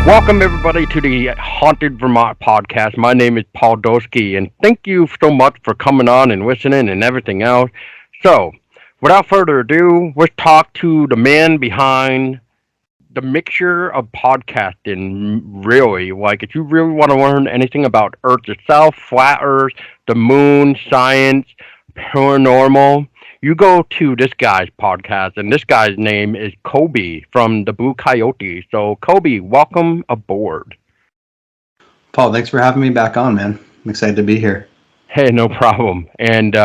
Welcome everybody to the Haunted Vermont podcast. My name is Paul Doski, and thank you so much for coming on and listening and everything else. So, without further ado, let's talk to the man behind the mixture of podcasting. Really, like if you really want to learn anything about Earth itself, flat Earth, the moon, science, paranormal, you go to this guy's podcast, and this guy's name is Kolby from the Blue Coyote. So, Kolby, welcome aboard. Paul, thanks for having me back on, man. I'm excited to be here. Hey, no problem. And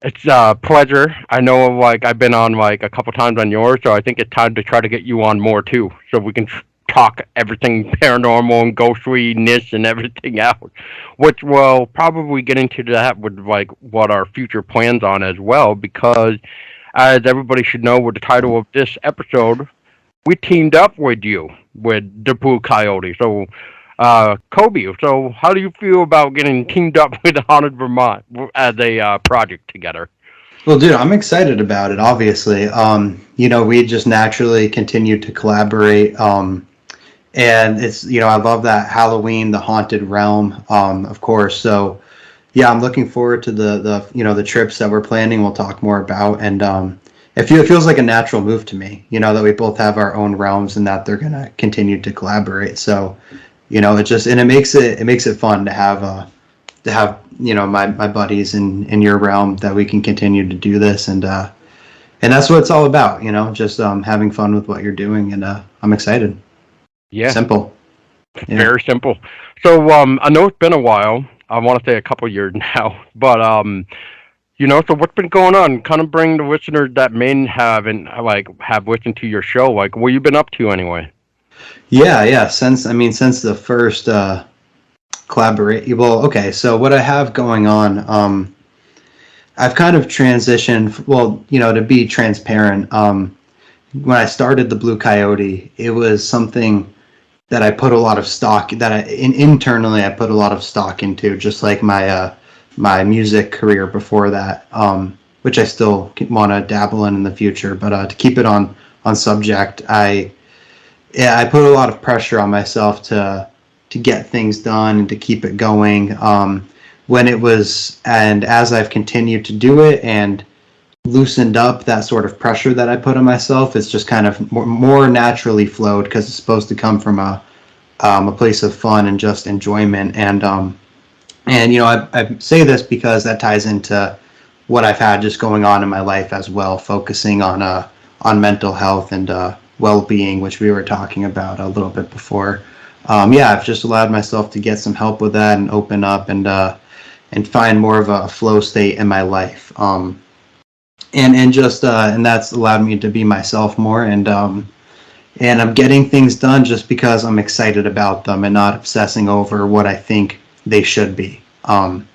it's a pleasure. I know, like, I've been on, like, a couple times on yours, so I think it's time to try to get you on more, too, so we can talk everything paranormal and ghostliness and everything else, which we'll probably get into that with, like, what our future plans on as well, because, as everybody should know with the title of this episode, we teamed up with you, with the Blue Coyote. So, Kolby, so how do you feel about getting teamed up with Haunted Vermont as a project together? Well, dude, I'm excited about it, obviously. We just naturally continued to collaborate. And it's, I love that Halloween, the haunted realm, of course. So, yeah, I'm looking forward to the trips that we're planning. We'll talk more about. And it feels like a natural move to me, that we both have our own realms and that they're going to continue to collaborate. So, it makes it fun to have my buddies in your realm that we can continue to do this. And that's what it's all about, just having fun with what you're doing. And I'm excited. Yeah. Simple. Yeah. Very simple. So I know it's been a while. I want to say a couple years now. But, so what's been going on? Kind of bring the listeners that may have listened to your show. Like, what you been up to anyway? Yeah. Since the first collaborate. Well, okay. So what I have going on, I've kind of transitioned. Well, to be transparent, when I started the Blue Coyote, it was something that I put a lot of stock internally I put a lot of stock into, just like my music career before that, which I still want to dabble in the future. But to keep it on subject, I put a lot of pressure on myself to get things done and to keep it going. As I've continued to do it and loosened up that sort of pressure that I put on myself, it's just kind of more naturally flowed, because it's supposed to come from a place of fun and just enjoyment. I say this because that ties into what I've had just going on in my life as well, focusing on mental health and well-being, which we were talking about a little bit before. I've just allowed myself to get some help with that and open up and find more of a flow state in my life. And that's allowed me to be myself more, and I'm getting things done just because I'm excited about them and not obsessing over what I think they should be. And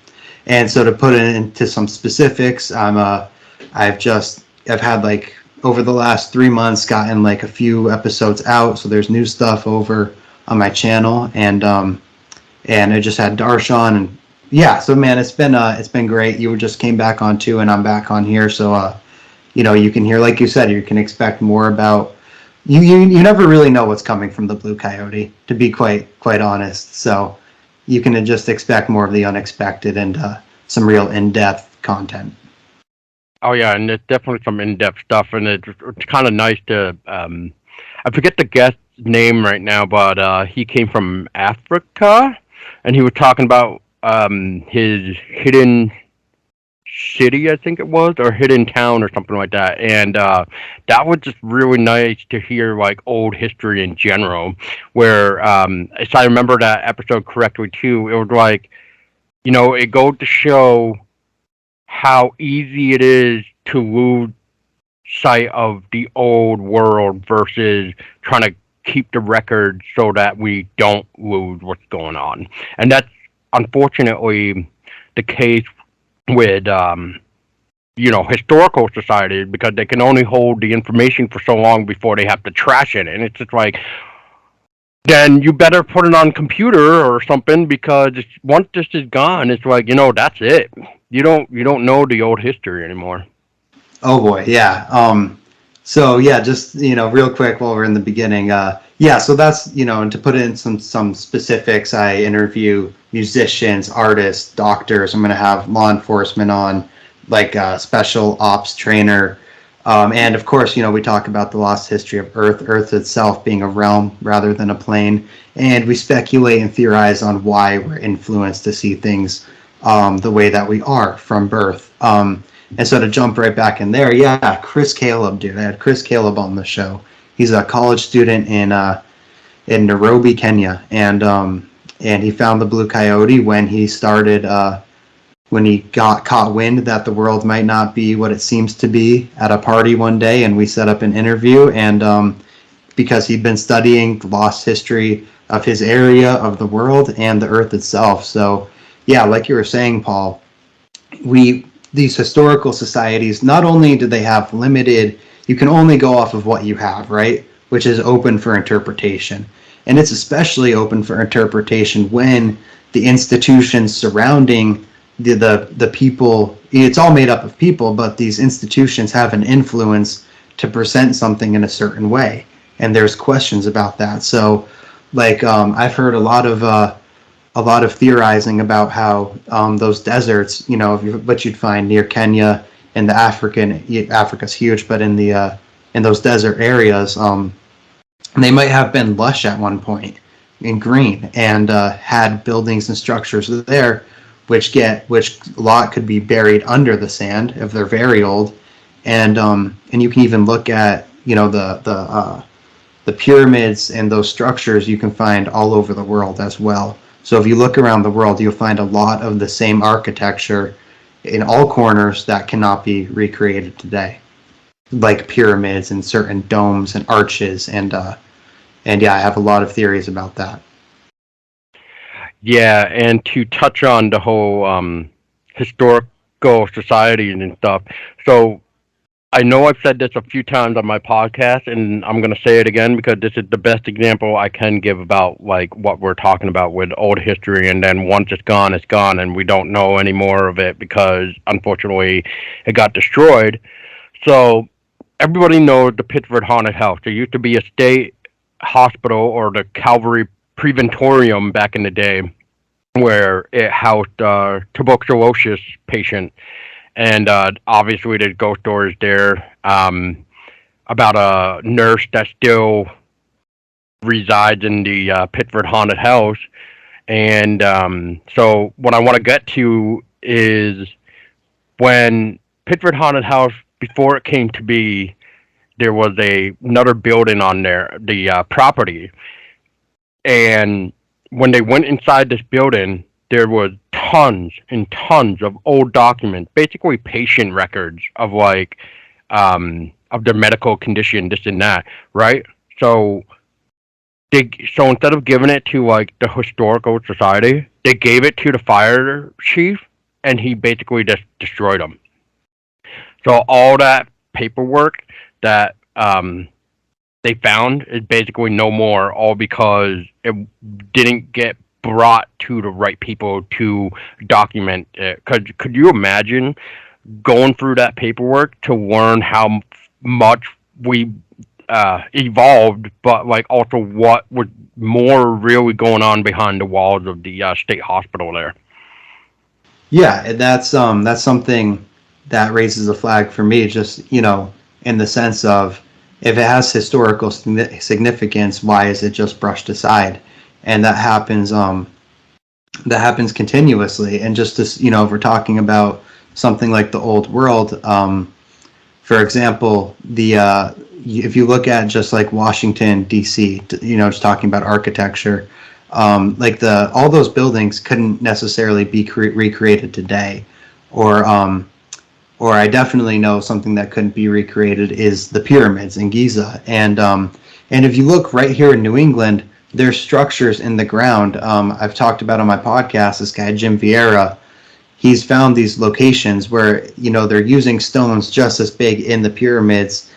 so to put it into some specifics, I've had, like, over the last 3 months, gotten like a few episodes out. So there's new stuff over on my channel, and I just had Darsh on, and yeah, so man, it's been great. You just came back on too, and I'm back on here. So, you can hear, like you said, you can expect more about you. You never really know what's coming from the Blue Coyote, to be quite honest. So you can just expect more of the unexpected and some real in-depth content. Oh yeah, and it's definitely some in-depth stuff, and it's kind of nice to. I forget the guest's name right now, but he came from Africa, and he was talking about his hidden city, I think it was, or hidden town or something like that. And that was just really nice to hear, like, old history in general, where if I remember that episode correctly too, it was like, it goes to show how easy it is to lose sight of the old world versus trying to keep the record so that we don't lose what's going on. And that's unfortunately the case with historical societies, because they can only hold the information for so long before they have to trash it. And it's just like, then you better put it on computer or something, because once this is gone, it's like, that's it. You don't know the old history anymore. Oh boy, yeah. So yeah, just real quick while we're in the beginning, yeah. So that's and to put in some specifics, I interview musicians, artists, doctors. I'm going to have law enforcement on, like a special ops trainer, and of course, we talk about the lost history of Earth, Earth itself being a realm rather than a plane, and we speculate and theorize on why we're influenced to see things the way that we are from birth. And so to jump right back in there, yeah, Chris Caleb, dude. I had Chris Caleb on the show. He's a college student in Nairobi, Kenya, and he found the Blue Coyote when he started when he got caught wind that the world might not be what it seems to be at a party one day, and we set up an interview, and because he'd been studying the lost history of his area of the world and the Earth itself. So yeah, like you were saying, Paul, these historical societies, not only do they have limited, you can only go off of what you have, right? Which is open for interpretation. And it's especially open for interpretation when the institutions surrounding the people, it's all made up of people, but these institutions have an influence to present something in a certain way. And there's questions about that. So like I've heard a lot of theorizing about how those deserts, what you'd find near Kenya and Africa's huge, but in those desert areas, they might have been lush at one point and green and had buildings and structures there, which a lot could be buried under the sand if they're very old, and you can even look at the pyramids and those structures you can find all over the world as well. So if you look around the world, you'll find a lot of the same architecture in all corners that cannot be recreated today, like pyramids and certain domes and arches, and yeah, I have a lot of theories about that. Yeah, and to touch on the whole historical society and stuff. So I know I've said this a few times on my podcast, and I'm gonna say it again because this is the best example I can give about like what we're talking about with old history. And then once it's gone, and we don't know any more of it because unfortunately it got destroyed. So everybody knows the Pittsford Haunted House. There used to be a state hospital or the Calvary Preventorium back in the day, where it housed tuberculosis patient, and obviously there's ghost stories there about a nurse that still resides in the Pittsford Haunted House. And so what I want to get to is when Pittsford Haunted House, before it came to be, there was another building on there, the property. And when they went inside this building, there was tons and tons of old documents, basically patient records of of their medical condition, this and that, right? So so instead of giving it to like the historical society, they gave it to the fire chief, and he basically just destroyed them. So all that paperwork that they found is basically no more, all because it didn't get brought to the right people to document it. Could you imagine going through that paperwork to learn how much we evolved, but like also what was more really going on behind the walls of the state hospital there? Yeah, that's something that raises a flag for me, just in the sense of, if it has historical significance, why is it just brushed aside? And that happens continuously. And just as if we're talking about something like the old world, for example, if you look at just like Washington D.C., just talking about architecture, like all those buildings couldn't necessarily be recreated today, or I definitely know something that couldn't be recreated is the pyramids in Giza. And if you look right here in New England, there's structures in the ground. I've talked about on my podcast, this guy, Jim Vieira, he's found these locations where, they're using stones just as big in the pyramids,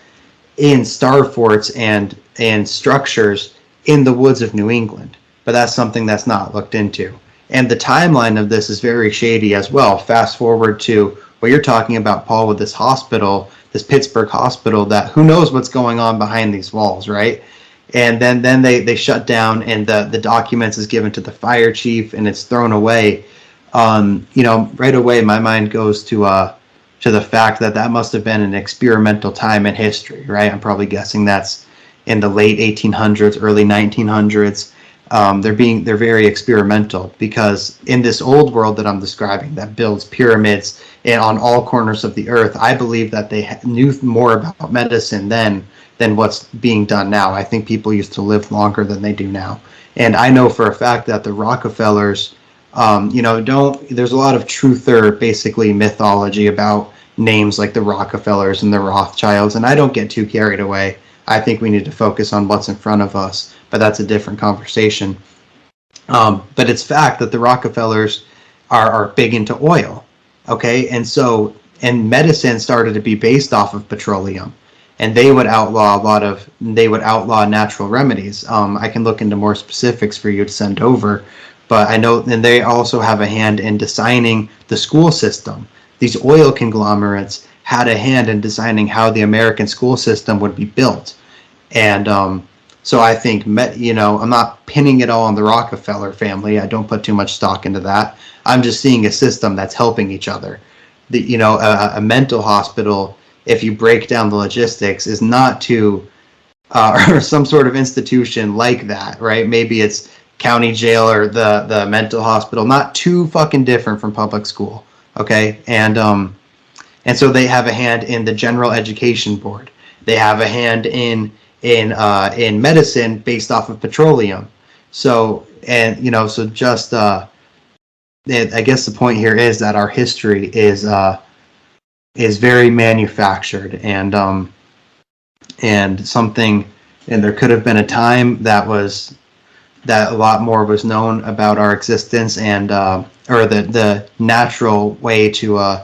in star forts and structures in the woods of New England. But that's something that's not looked into. And the timeline of this is very shady as well. Fast forward to what you're talking about, Paul, with this hospital. this Pittsburgh hospital that who knows what's going on behind these walls, right? And then they shut down, and the documents is given to the fire chief, and it's thrown away. Right away my mind goes to the fact that that must have been an experimental time in history, right? I'm probably guessing that's in the late 1800s, early 1900s. They're very experimental, because in this old world that I'm describing that builds pyramids and on all corners of the earth, I believe that they knew more about medicine then than what's being done now. I think people used to live longer than they do now. And I know for a fact that the Rockefellers, there's a lot of truther, basically, mythology about names like the Rockefellers and the Rothschilds, and I don't get too carried away. I think we need to focus on what's in front of us, but that's a different conversation. But it's fact that the Rockefellers are big into oil, okay? And medicine started to be based off of petroleum, and they would outlaw natural remedies. I can look into more specifics for you to send over, but I know, and they also have a hand in designing the school system. These oil conglomerates had a hand in designing how the American school system would be built. And so I think, I'm not pinning it all on the Rockefeller family. I don't put too much stock into that. I'm just seeing a system that's helping each other. A mental hospital, if you break down the logistics, is not to, or some sort of institution like that, right? Maybe it's county jail or the mental hospital, not too fucking different from public school, okay? And so they have a hand in the general education board. They have a hand in medicine based off of petroleum. I guess the point here is that our history is very manufactured, and there could have been a time that a lot more was known about our existence, and or the natural way to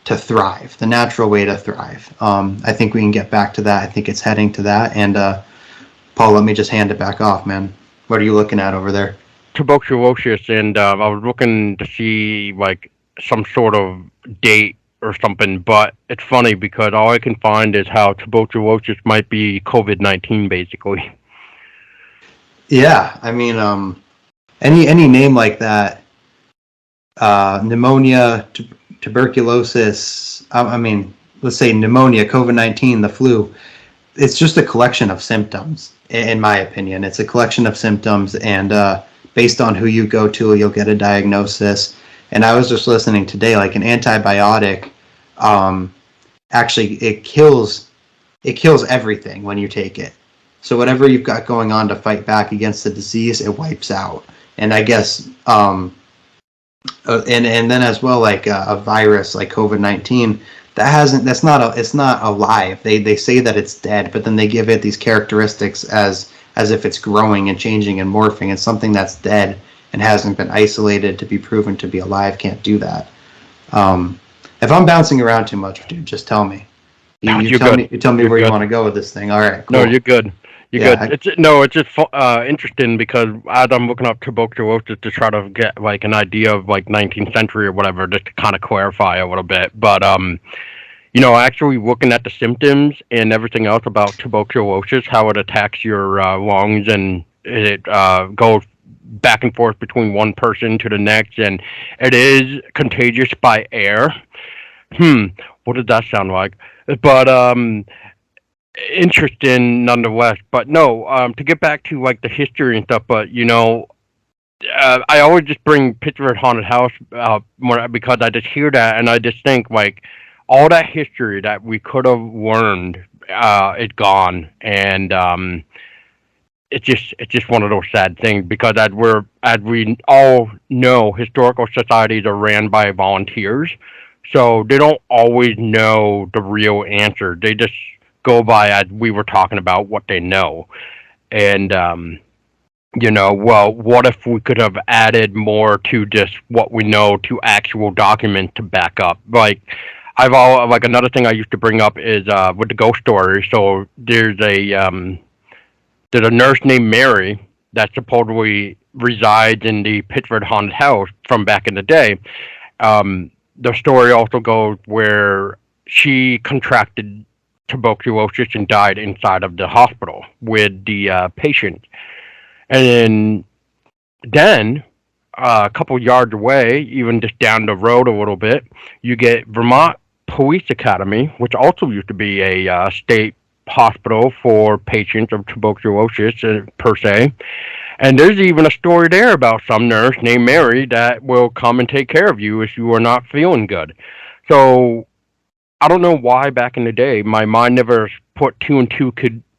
thrive, the natural way to thrive. I think we can get back to that. I think it's heading to that. And Paul, let me just hand it back off, man. What are you looking at over there? Tuberculosis, and I was looking to see like some sort of date or something, but it's funny because all I can find is how tuberculosis might be COVID-19, basically. Yeah, I mean, any name like that, pneumonia, tuberculosis, let's say pneumonia, COVID-19, the flu, it's just a collection of symptoms, in my opinion. It's a collection of symptoms, and based on who you go to, you'll get a diagnosis. And I was just listening today, like an antibiotic, actually it kills everything when you take it. So whatever you've got going on to fight back against the disease, it wipes out. And I guess, and then as well, like a virus like COVID-19, it's not alive. They say that it's dead, but then they give it these characteristics as if it's growing and changing and morphing. And something that's dead and hasn't been isolated to be proven to be alive can't do that. If I'm bouncing around too much, dude, just tell me. You tell me where you want to go with this thing. All right, cool. No, you're good. Good. It's just interesting because as I'm looking up tuberculosis to try to get like an idea of like 19th century or whatever, just to kind of clarify a little bit. But actually looking at the symptoms and everything else about tuberculosis, how it attacks your lungs, and it goes back and forth between one person to the next, and it is contagious by air. What does that sound like? But interesting nonetheless. But no, to get back to like the history and stuff, but I always just bring Pittsburgh Haunted House more because I just hear that and I just think like all that history that we could have learned is gone, and it's just one of those sad things because as we all know, historical societies are ran by volunteers, so they don't always know the real answer. They just go by, as we were talking about, what they know. And what if we could have added more to just what we know to actual documents to back up? Like another thing I used to bring up is with the ghost story. So there's a nurse named Mary that supposedly resides in the Pittsburgh Haunted House from back in the day. The story also goes where she contracted tuberculosis and died inside of the hospital with the patient. And then a couple yards away, even just down the road a little bit, you get Vermont Police Academy, which also used to be a state hospital for patients of tuberculosis per se. And there's even a story there about some nurse named Mary that will come and take care of you if you are not feeling good. So I don't know why back in the day my mind never put two and two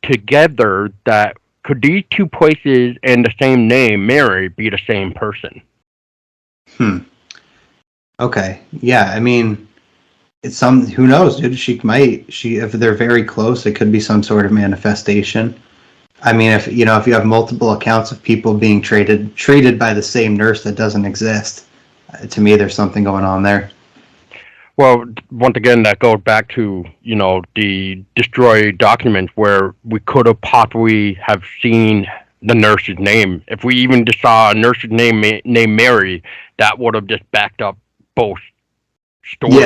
together that could these two places and the same name, Mary, be the same person? Okay. Yeah, I mean, it's who knows, dude? If they're very close, it could be some sort of manifestation. I mean, if you have multiple accounts of people being treated by the same nurse that doesn't exist, to me, there's something going on there. Well, once again, that goes back to, the destroyed documents where we could have possibly have seen the nurse's name. If we even just saw a nurse's name named Mary, that would have just backed up both stories.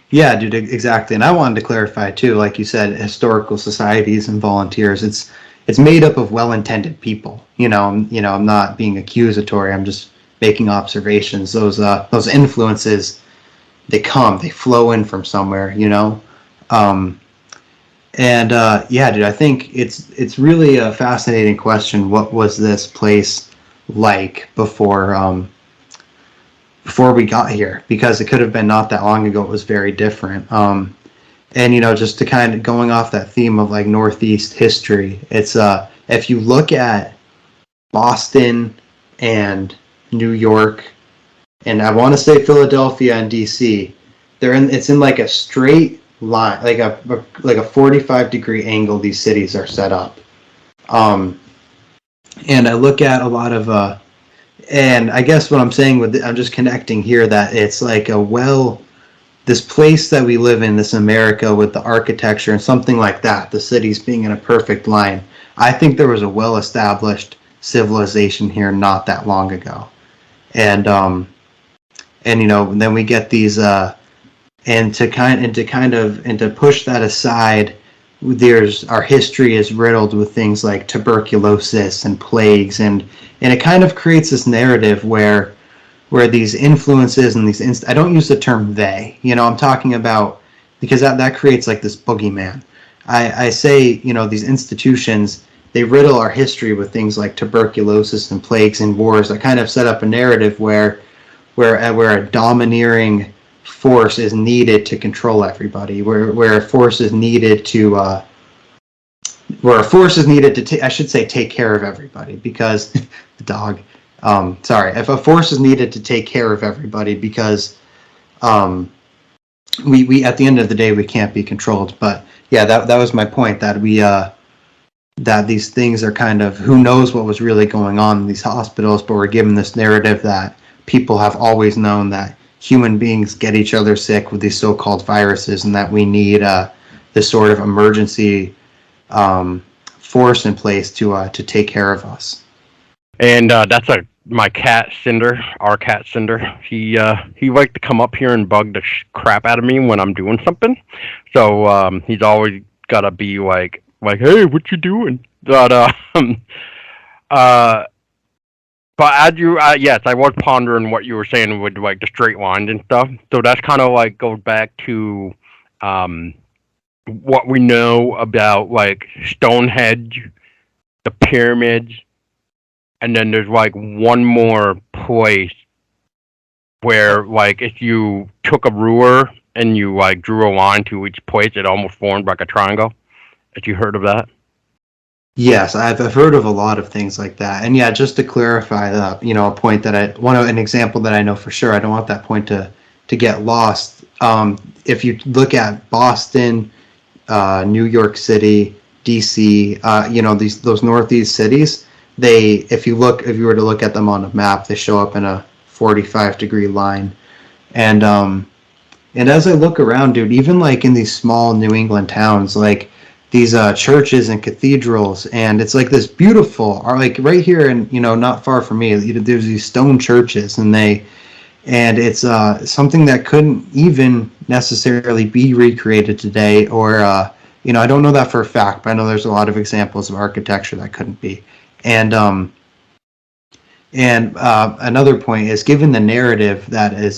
Yeah, dude, exactly. And I wanted to clarify too, like you said, historical societies and volunteers. It's made up of well-intended people. I'm not being accusatory. I'm just making observations. Those influences, they flow in from somewhere. Yeah, dude, I think it's really a fascinating question. What was this place like before we got here? Because it could have been not that long ago. It was very different. And just to kind of going off that theme of like Northeast history, it's if you look at Boston and New York, and I want to say Philadelphia and DC, it's in like a straight line, like a 45-degree angle. These cities are set up, and I look at a lot of and I guess what I'm saying I'm just connecting here that it's like this place that we live in, this America with the architecture and something like that, the cities being in a perfect line. I think there was a well-established civilization here not that long ago, and then we get these and to push that aside, our history is riddled with things like tuberculosis and plagues, and it kind of creates this narrative where these influences and I don't use the term they, I'm talking about, because that creates like this boogeyman. I say, these institutions, they riddle our history with things like tuberculosis and plagues and wars that kind of set up a narrative where a domineering force is needed to control everybody, where a force is needed to I should say take care of everybody, because the dog. If a force is needed to take care of everybody, because we at the end of the day we can't be controlled. But yeah, that was my point, that that these things are kind of, who knows what was really going on in these hospitals, but we're given this narrative that people have always known that human beings get each other sick with these so-called viruses, and that we need this sort of emergency force in place to take care of us. And that's my cat Cinder, our cat Cinder. He liked to come up here and bug the crap out of me when I'm doing something. So he's always gotta be like, hey, what you doing? But as you, yes, I was pondering what you were saying with like the straight lines and stuff. So that's kind of like goes back to what we know about like Stonehenge, the pyramids, and then there's like one more place where like if you took a ruler and you like drew a line to each place, it almost formed like a triangle. Have you heard of that? Yes, I've heard of a lot of things like that. And yeah, just to clarify that, a point that an example that I know for sure, I don't want that point to get lost. If you look at Boston, New York City, DC, those Northeast cities, if you were to look at them on a map, they show up in a 45-degree line. And as I look around, dude, even like in these small New England towns, like these churches and cathedrals, and it's like this beautiful, like right here and not far from me, there's these stone churches, and and it's something that couldn't even necessarily be recreated today, or I don't know that for a fact, but I know there's a lot of examples of architecture that couldn't be. And another point is, given the narrative that is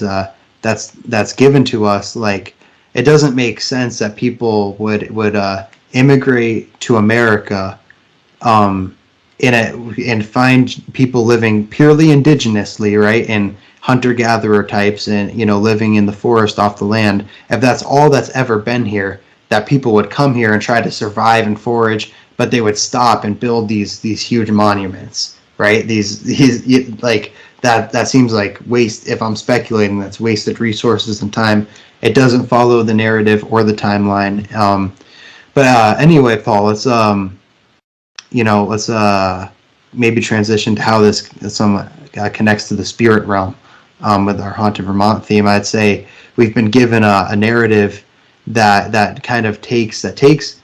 that's given to us, like, it doesn't make sense that people would immigrate to America, um, and find people living purely indigenously, right, and hunter gatherer types, and living in the forest off the land. If that's all that's ever been here, that people would come here and try to survive and forage, but they would stop and build these huge monuments, right? These like that seems like waste. If I'm speculating, that's wasted resources and time. It doesn't follow the narrative or the timeline. But anyway, Paul, let's maybe transition to how this connects to the spirit realm, with our Haunted Vermont theme. I'd say we've been given a narrative that kind of takes.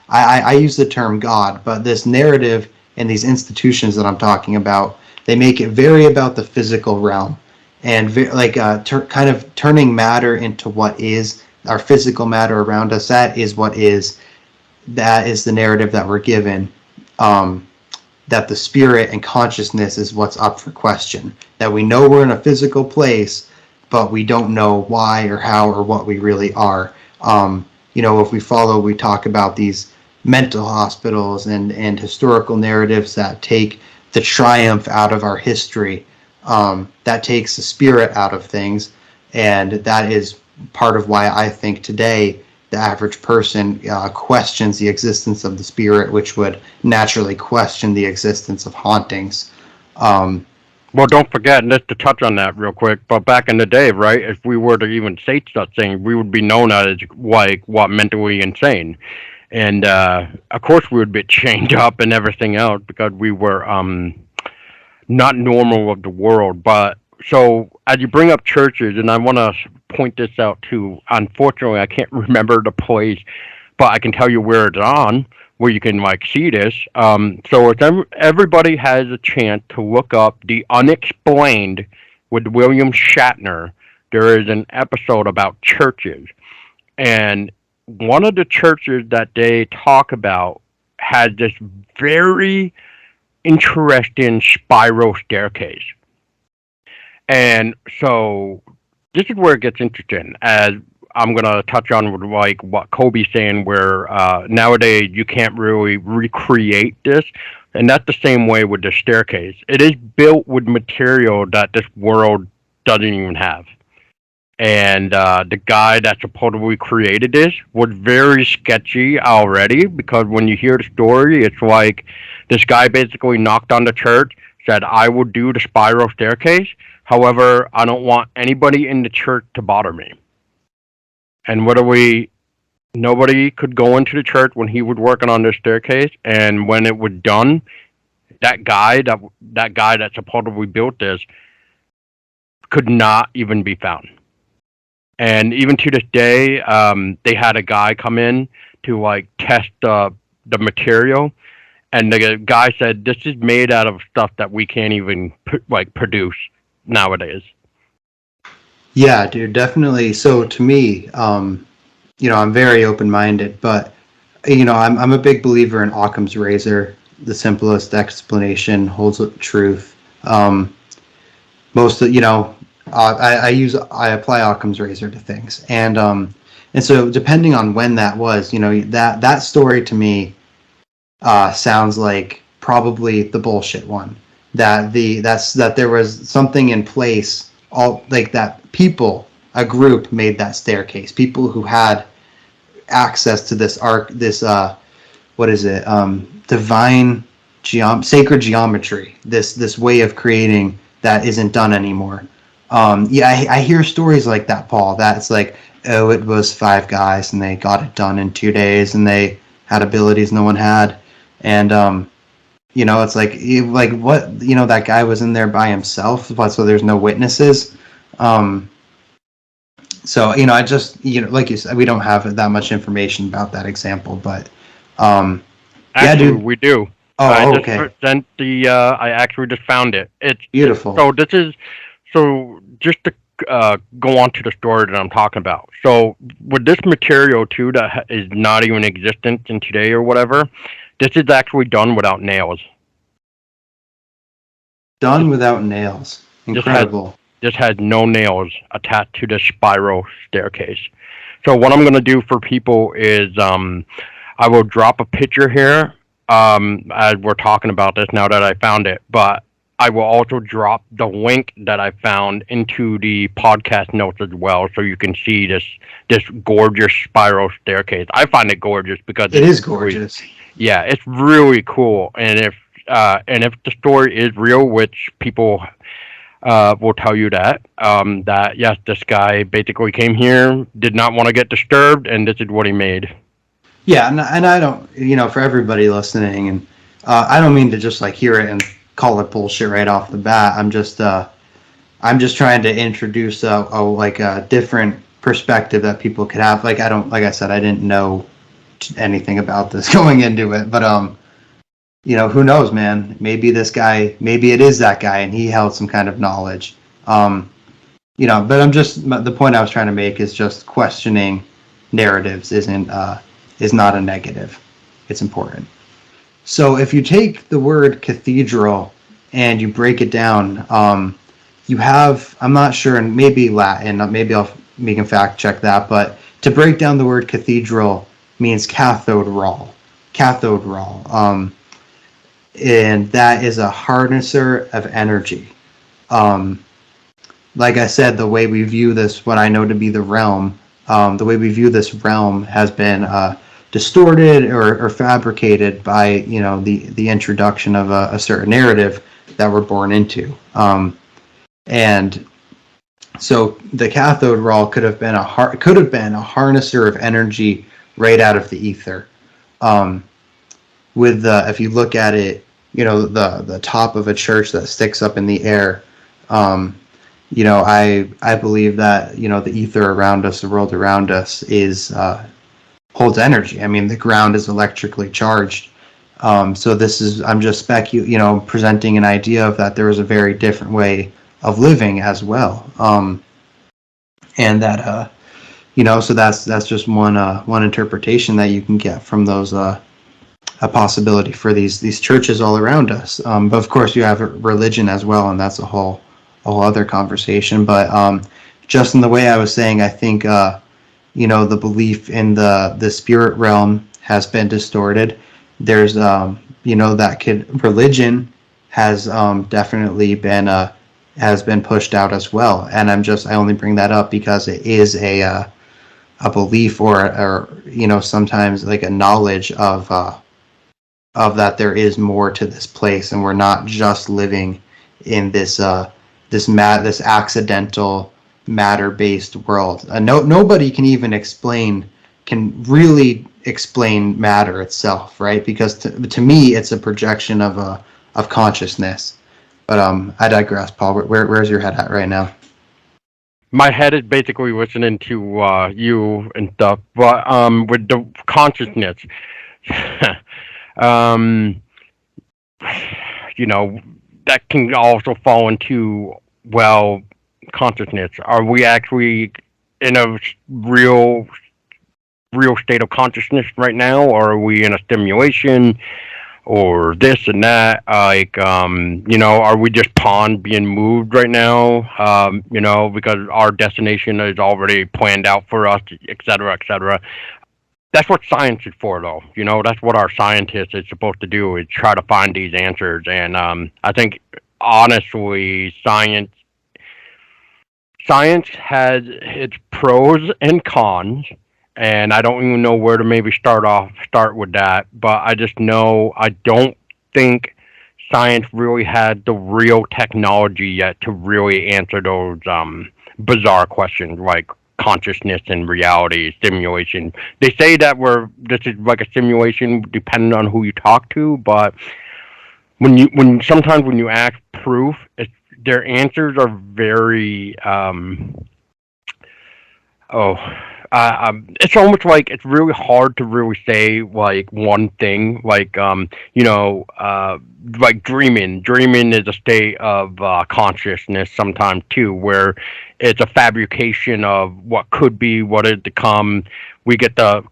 I use the term God, but this narrative and these institutions that I'm talking about, they make it very about the physical realm, and kind of turning matter into what is. Our physical matter around us, that is the narrative that we're given, that the spirit and consciousness is what's up for question, that we know we're in a physical place, but we don't know why or how or what we really are. If we talk about these mental hospitals and historical narratives that take the triumph out of our history, that takes the spirit out of things, and that is part of why I think today the average person questions the existence of the spirit, which would naturally question the existence of hauntings. Well, don't forget, and just to touch on that real quick, but back in the day, right, if we were to even say such thing, we would be known as, like, what, mentally insane. And, of course, we would be chained up and everything else because we were not normal of the world. But so, as you bring up churches, and I want to point this out too, unfortunately, I can't remember the place, but I can tell you where it's on, where you can like see this. So if everybody has a chance to look up The Unexplained with William Shatner, there is an episode about churches, and one of the churches that they talk about has this very interesting spiral staircase. And so this is where it gets interesting, as I'm gonna touch on with like what Kolby's saying, where nowadays you can't really recreate this, and that's the same way with the staircase. It is built with material that this world doesn't even have. And the guy that supposedly created this was very sketchy already, because when you hear the story, it's like this guy basically knocked on the church, said, "I will do the spiral staircase. However, I don't want anybody in the church to bother me." And what do we? Nobody could go into the church when he was working on this staircase. And when it was done, that guy that supposedly built this could not even be found. And even to this day, they had a guy come in to like test the material, and the guy said, "This is made out of stuff that we can't even produce nowadays." Yeah, dude, definitely. So to me, I'm very open-minded, but I'm a big believer in Occam's razor. The simplest explanation holds the truth. Most of I apply Occam's razor to things, and so depending on when that was, that story to me sounds like probably the bullshit one. That there was something in place, all like that a group made that staircase. People who had access to this what is it? Divine sacred geometry. This way of creating that isn't done anymore. I hear stories like that, Paul. That's like, oh, it was 5 guys and they got it done in 2 days, and they had abilities no one had, and it's like what, that guy was in there by himself, but so there's no witnesses. So I just like you said, we don't have that much information about that example, but actually, yeah, dude, we do. okay, I actually just found it. It's beautiful. so this is so just to go on to the story that I'm talking about. So with this material too that is not even existent in today or whatever, this is actually done without nails. Done This, without nails. this has Incredible. this has no nails attached to the spiral staircase. So what I'm gonna do for people is I will drop a picture here as we're talking about this now that I found it, but I will also drop the link that I found into the podcast notes as well, so you can see this gorgeous spiral staircase. I find it gorgeous because It it's is really, gorgeous. yeah, it's really cool. And if the story is real, which people will tell you that yes, this guy basically came here, did not want to get disturbed, and this is what he made. Yeah, and I don't, for everybody listening, and I don't mean to just like hear it and call it bullshit right off the bat. I'm just trying to introduce a different perspective that people could have. Like I don't, like I said, I didn't know anything about this going into it, but who knows, man? Maybe this guy, maybe it is that guy, and he held some kind of knowledge. But the point I was trying to make is just questioning narratives is not a negative. It's important. So if you take the word cathedral and you break it down, you have, I'm not sure, and maybe Latin, we can fact check that, but to break down the word cathedral means cathode rall. Cathode rall. And that is a harnesser of energy. Like I said, the way we view this, what I know to be the realm, the way we view this realm has been distorted or fabricated by the introduction of a certain narrative that we're born into. And so the cathode rall could have been a harnesser of energy right out of the ether. If you look at it, the top of a church that sticks up in the air. I believe that the ether around us, the world around us, holds energy. I mean, the ground is electrically charged. So I'm just presenting an idea of that there is a very different way of living as well. And that so that's just one interpretation that you can get from those a possibility for these churches all around us. But of course, you have religion as well, and that's a whole other conversation. But just in the way I was saying, I think the belief in the spirit realm has been distorted. There's religion has definitely been pushed out as well, and I only bring that up because it is a belief or sometimes like a knowledge of that there is more to this place, and we're not just living in this accidental matter-based world. Nobody can really explain matter itself, right? Because to me, it's a projection of consciousness. But I digress, Paul. Where's your head at right now? My head is basically listening to you and stuff, but with the consciousness, um, that can also fall into, well, consciousness. Are we actually in a real state of consciousness right now, or are we in a stimulation, or this and that? Are we just pawns being moved right now? Because our destination is already planned out for us, et cetera, et cetera. That's what science is for, though. That's what our scientists is supposed to do, is try to find these answers. And I think, honestly, science has its pros and cons, and I don't even know where to maybe start with that. But I just know I don't think science really had the real technology yet to really answer those bizarre questions like consciousness and reality simulation. They say that this is like a simulation depending on who you talk to, but sometimes when you ask proof, their answers are very oh it's almost like it's really hard to really say like one thing. Like like dreaming. Dreaming is a state of consciousness sometimes too, where it's a fabrication of what could be, what is to come. We get to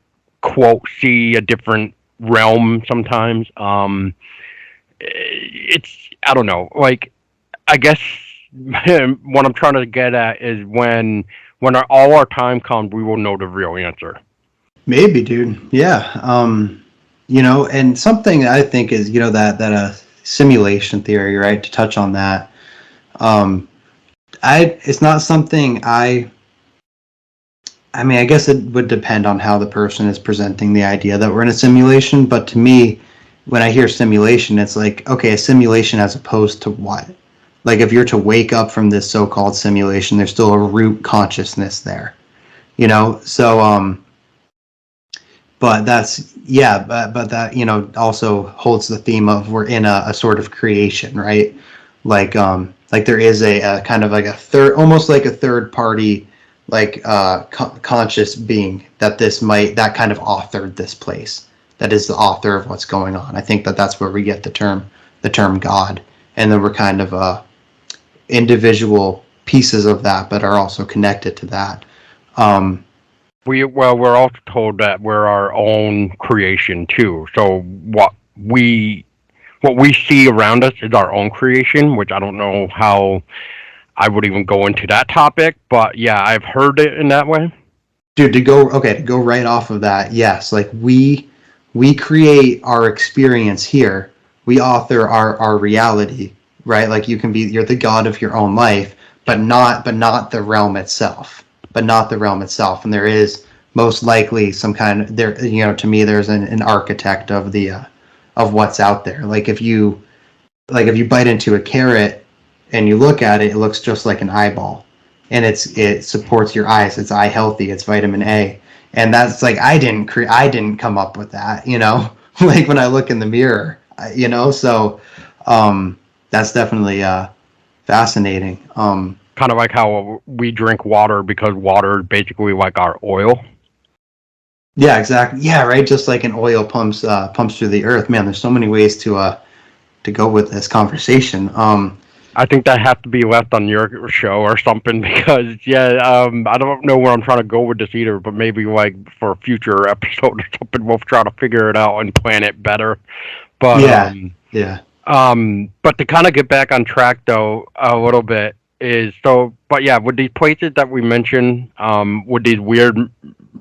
quote see a different realm sometimes. It's I don't know. Like I guess what I'm trying to get at is when all our time comes, we will know the real answer. Maybe, dude. Yeah. And something I think is, that simulation theory, right? To touch on that, um, it's not something I mean, I guess it would depend on how the person is presenting the idea that we're in a simulation. But to me, when I hear simulation, it's like, okay, a simulation as opposed to what? Like if you're to wake up from this so-called simulation, there's still a root consciousness there, So, but that's but that also holds the theme of we're in a sort of creation, right? Like there is a kind of like a third, almost like a third party, like conscious being that kind of authored this place, that is the author of what's going on. I think that's where we get the term God, and then we're kind of individual pieces of that, but are also connected to that. um We're also told that we're our own creation too. So what we see around us is our own creation, which I don't know how I would even go into that topic, but yeah, I've heard it in that way. Dude, to go right off of that, yes, like we create our experience here. We author our reality, right? Like you're the god of your own life, but not the realm itself. But not the realm itself. And there is most likely some kind of there, to me there's an architect of the of what's out there. Like if you bite into a carrot and you look at it, it looks just like an eyeball, and it supports your eyes. It's eye healthy. It's vitamin A, and that's like I didn't come up with that. Like when I look in the mirror, So that's definitely fascinating. Kind of like how we drink water because water is basically like our oil. Yeah, exactly. Yeah, right. Just like an oil pumps through the earth. Man, there's so many ways to go with this conversation. I think that has to be left on your show or something because yeah, I don't know where I'm trying to go with this either, but maybe like for a future episode or something, we'll try to figure it out and plan it better. But Yeah, yeah. but to kind of get back on track though a little bit is so, but yeah, with these places that we mentioned, with these weird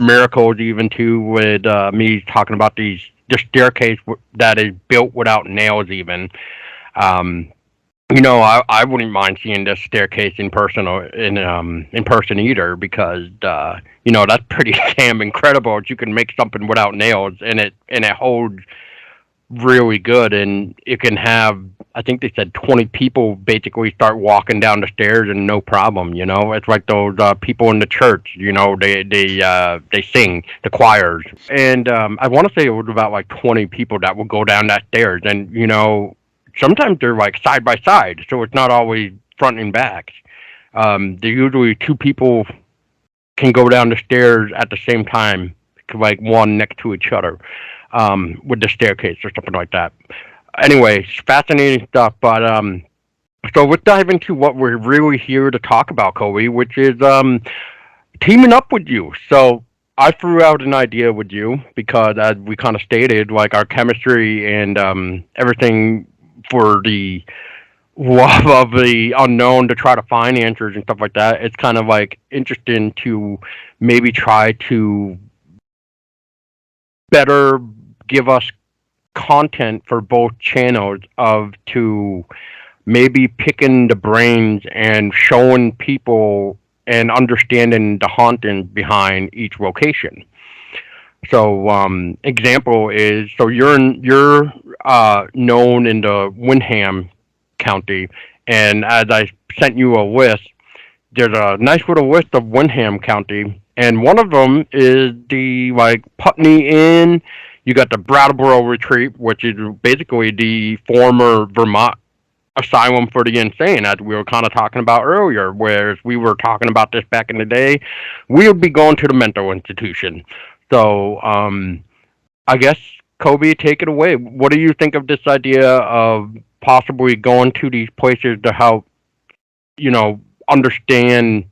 miracles, even too, with me talking about the staircase that is built without nails, even. Um, I wouldn't mind seeing this staircase in person or in person either because that's pretty damn incredible. You can make something without nails and it holds really good, and you can have I think they said 20 people basically start walking down the stairs and no problem. It's like those people in the church. They sing the choirs, and I want to say it was about like 20 people that will go down that stairs, and sometimes they're like side by side, so it's not always front and back. They're usually two people can go down the stairs at the same time, like one next to each other, with the staircase or something like that. Anyway, fascinating stuff. But so let's dive into what we're really here to talk about, Kolby, which is teaming up with you. So I threw out an idea with you because, as we kind of stated, like our chemistry and everything for the love of the unknown to try to find answers and stuff like that. It's kind of like interesting to maybe try to better give us content for both channels of to maybe picking the brains and showing people and understanding the hauntings behind each location. So, example is so you're known in the Windham County, and as I sent you a list, there's a nice little list of Windham County, and one of them is the like Putney Inn. You got the Brattleboro Retreat, which is basically the former Vermont asylum for the insane, as we were kind of talking about earlier. Whereas we were talking about this back in the day, we would be going to the mental institution. So, I guess, Kolby, take it away. What do you think of this idea of possibly going to these places to help, understand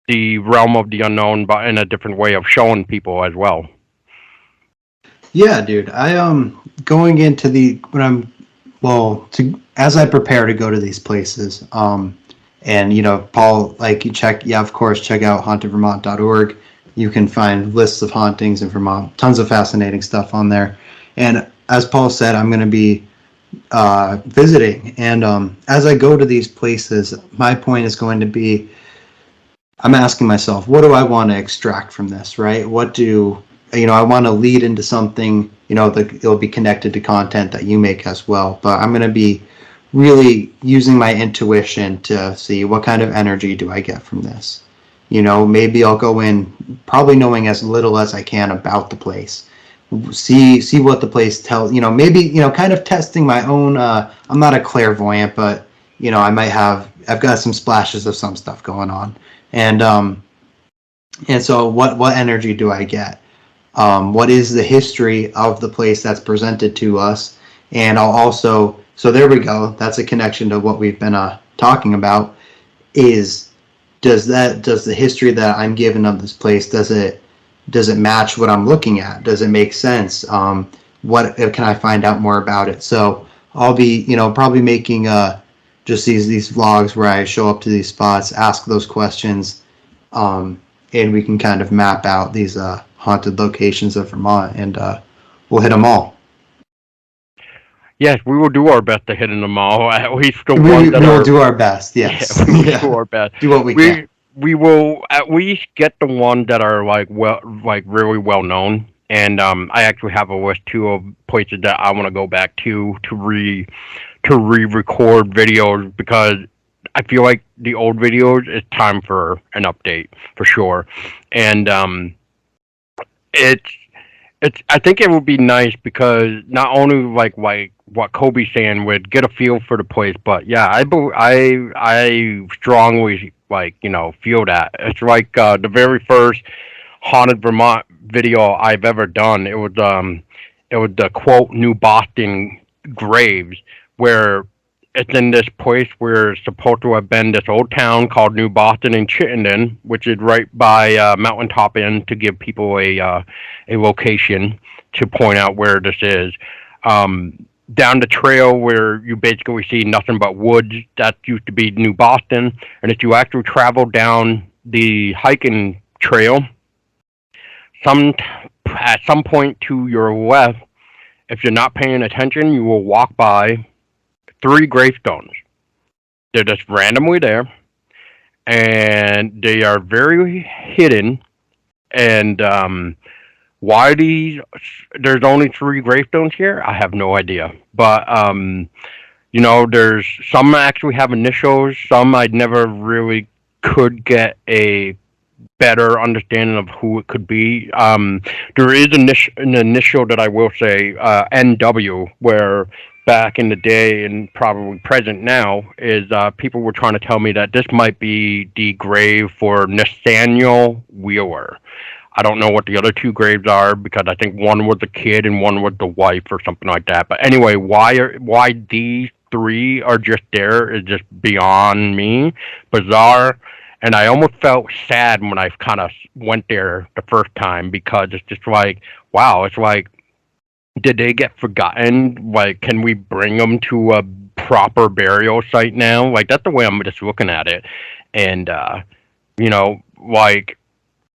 the realm of the unknown, but in a different way of showing people as well? Yeah, dude. I going into the when I'm well to as I prepare to go to these places. And Paul, like you check, yeah, of course, check out hauntedvermont.org. You can find lists of hauntings in Vermont, tons of fascinating stuff on there. And as Paul said, I'm going to be visiting, and as I go to these places, my point is going to be, I'm asking myself, what do I want to extract from this, right? What do I want to lead into something, that it'll be connected to content that you make as well. But I'm going to be really using my intuition to see what kind of energy do I get from this. Maybe I'll go in probably knowing as little as I can about the place. See what the place tells. Maybe kind of testing my own. I'm not a clairvoyant, but I've got some splashes of some stuff going on, and so what energy do I get? What is the history of the place that's presented to us? And I'll also, so there we go. That's a connection to what we've been talking about. Does the history that I'm given of this place, does it match what I'm looking at? Does it make sense? What can I find out more about it? So I'll be probably making just these vlogs where I show up to these spots, ask those questions, and we can kind of map out these haunted locations of Vermont, and we'll hit them all. Yes, we will do our best to hit them all. At least the We ones that will are. do our best. Yes. Yeah, we will Yeah. do our best. Do what we can. We will at least get the ones that are like really well known. And I actually have a list too of places that I want to go back to re-record videos, because I feel like the old videos, it's time for an update for sure. And it's I think it would be nice, because not only like what Kolby's saying would get a feel for the place, but yeah, I strongly feel that it's like the very first Haunted Vermont video I've ever done. It was the quote New Boston graves, where it's in this place where it's supposed to have been this old town called New Boston in Chittenden, which is right by Mountaintop Inn, to give people a location to point out where this is. Down the trail where you basically see nothing but woods, that used to be New Boston. And if you actually travel down the hiking trail, at some point to your left, if you're not paying attention, you will walk by 3 gravestones. They're just randomly there, and they are very hidden. And why there's only 3 gravestones here, I have no idea. But there's some actually have initials. Some I never really could get a better understanding of who it could be. There is an initial that I will say, NW, where back in the day and probably present now is people were trying to tell me that this might be the grave for Nathaniel Wheeler. I don't know what the other 2 graves are, because I think one was the kid and one was the wife or something like that. But anyway, why these 3 are just there is just beyond me, bizarre. And I almost felt sad when I kind of went there the first time, because it's just like, wow, it's like, did they get forgotten? Like, can we bring them to a proper burial site now? Like, that's the way I'm just looking at it. And, like,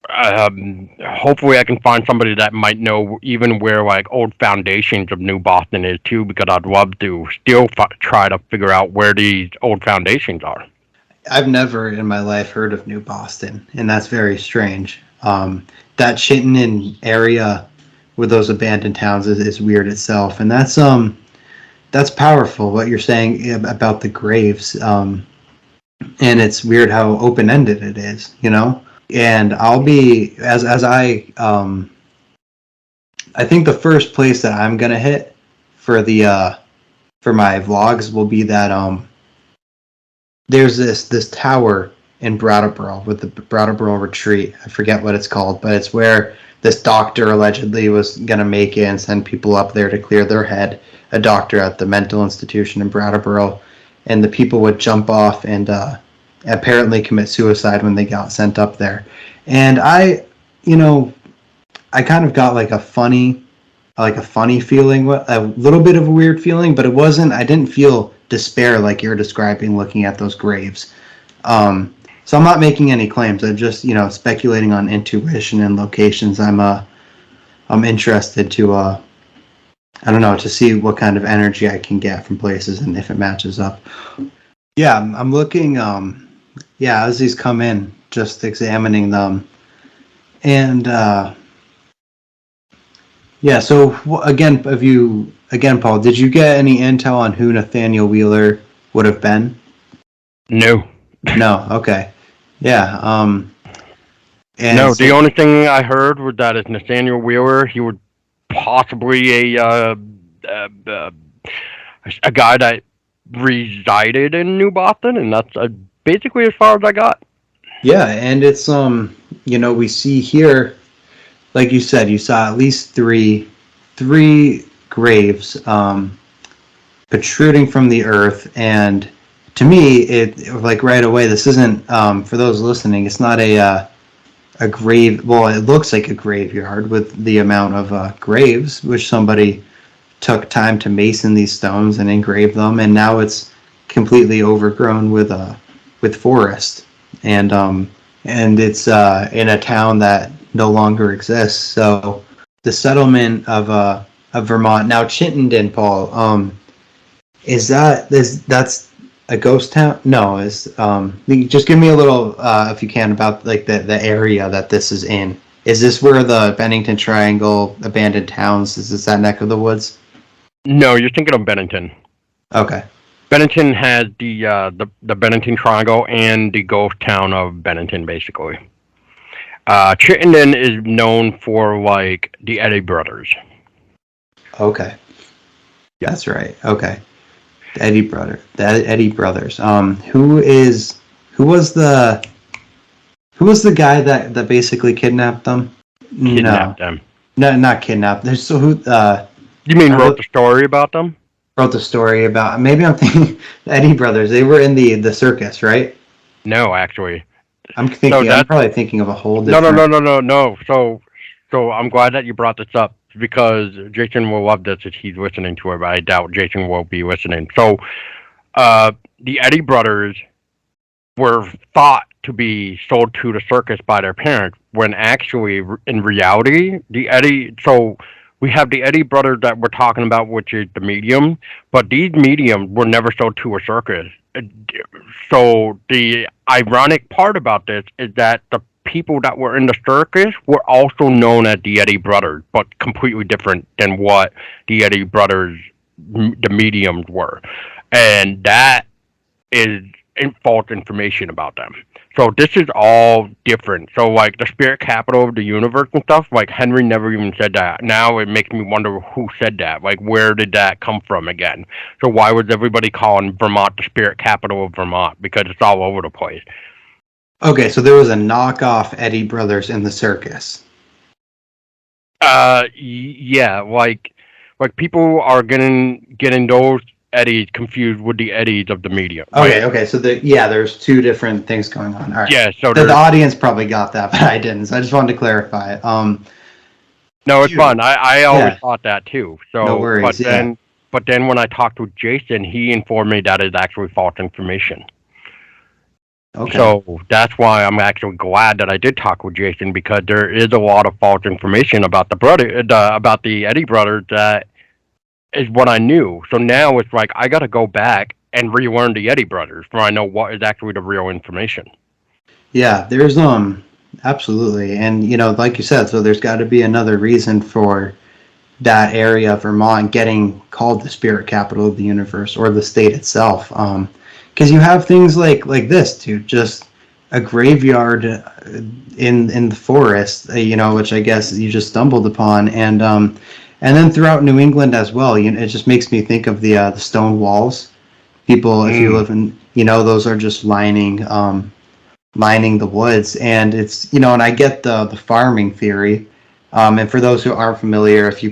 hopefully I can find somebody that might know even where, like, old foundations of New Boston is, too, because I'd love to still try to figure out where these old foundations are. I've never in my life heard of New Boston, and that's very strange. That Chittenden area with those abandoned towns is weird itself, and that's powerful what you're saying about the graves. And it's weird how open-ended it is, And I'll be as I think the first place that I'm gonna hit for the for my vlogs will be that there's this tower in Brattleboro with the Brattleboro Retreat. I forget what it's called, but it's where this doctor allegedly was going to make it and send people up there to clear their head, a doctor at the mental institution in Brattleboro, and the people would jump off and apparently commit suicide when they got sent up there. And I kind of got like a funny feeling, a little bit of a weird feeling, but I didn't feel despair like you're describing looking at those graves. So I'm not making any claims. I'm just, speculating on intuition and locations. I'm interested to, I don't know, to see what kind of energy I can get from places and if it matches up. Yeah, I'm looking, as these come in, just examining them. And, so again, Paul, did you get any intel on who Nathaniel Wheeler would have been? No. No, okay. Yeah. The only thing I heard was that it's Nathaniel Wheeler. He would possibly a guy that resided in New Boston, and that's basically as far as I got. Yeah, and it's we see here, like you said, you saw at least three graves protruding from the earth, and to me, it like right away, this isn't for those listening. It's not a grave. Well, it looks like a graveyard with the amount of graves, which somebody took time to mason these stones and engrave them, and now it's completely overgrown with forest, and it's in a town that no longer exists. So the settlement of Vermont, now Chittenden, Paul, that's a ghost town? No, just give me a little, if you can, about like the area that this is in. Is this where the Bennington Triangle abandoned towns? Is this that neck of the woods? No, you're thinking of Bennington. Okay. Bennington has the Bennington Triangle and the ghost town of Bennington, basically. Chittenden is known for like the Eddy brothers. Okay. Yeah. That's right. Okay. The Eddy brothers. Who was the guy that basically kidnapped them? Kidnapped them. No, not kidnapped. So who? You mean wrote the story about them? Wrote the story about. Maybe I'm thinking the Eddy brothers. They were in the circus, right? No, actually. I'm probably thinking of a whole different. No. So I'm glad that you brought this up because Jason will love this if he's listening to it, but I doubt Jason will be listening. So, the Eddy brothers were thought to be sold to the circus by their parents, when actually, in reality, we have the Eddy brothers that we're talking about, which is the medium, but these mediums were never sold to a circus. So the ironic part about this is that the people that were in the circus were also known as the Eddy brothers, but completely different than what the Eddy brothers, the mediums, were. And that is false information about them. So this is all different. So like the spirit capital of the universe and stuff, like Henry never even said that. Now it makes me wonder who said that. Like where did that come from again? So why was everybody calling Vermont the spirit capital of Vermont? Because it's all over the place. Okay, so there was a knockoff Eddy brothers in the circus. Yeah, like people are getting those Eddies confused with the Eddies of the medium. Okay. So there's two different things going on. All right. Yeah. So the audience probably got that, but I didn't. So I just wanted to clarify. No, it's fun. I always thought that too. So, no worries. But then when I talked with Jason, he informed me that is actually false information. Okay. So that's why I'm actually glad that I did talk with Jason, because there is a lot of false information about about the Eddy brothers that is what I knew. So now it's like I got to go back and relearn the Eddy brothers so I know what is actually the real information. Yeah, there's absolutely, and like you said, so there's got to be another reason for that area of Vermont getting called the spirit capital of the universe, or the state itself. Because you have things like this, dude, just a graveyard in the forest, which I guess you just stumbled upon, and And then throughout New England as well, it just makes me think of the stone walls. People, if you Mm. live in, those are just lining the woods, and it's and I get the farming theory. And for those who aren't familiar, if you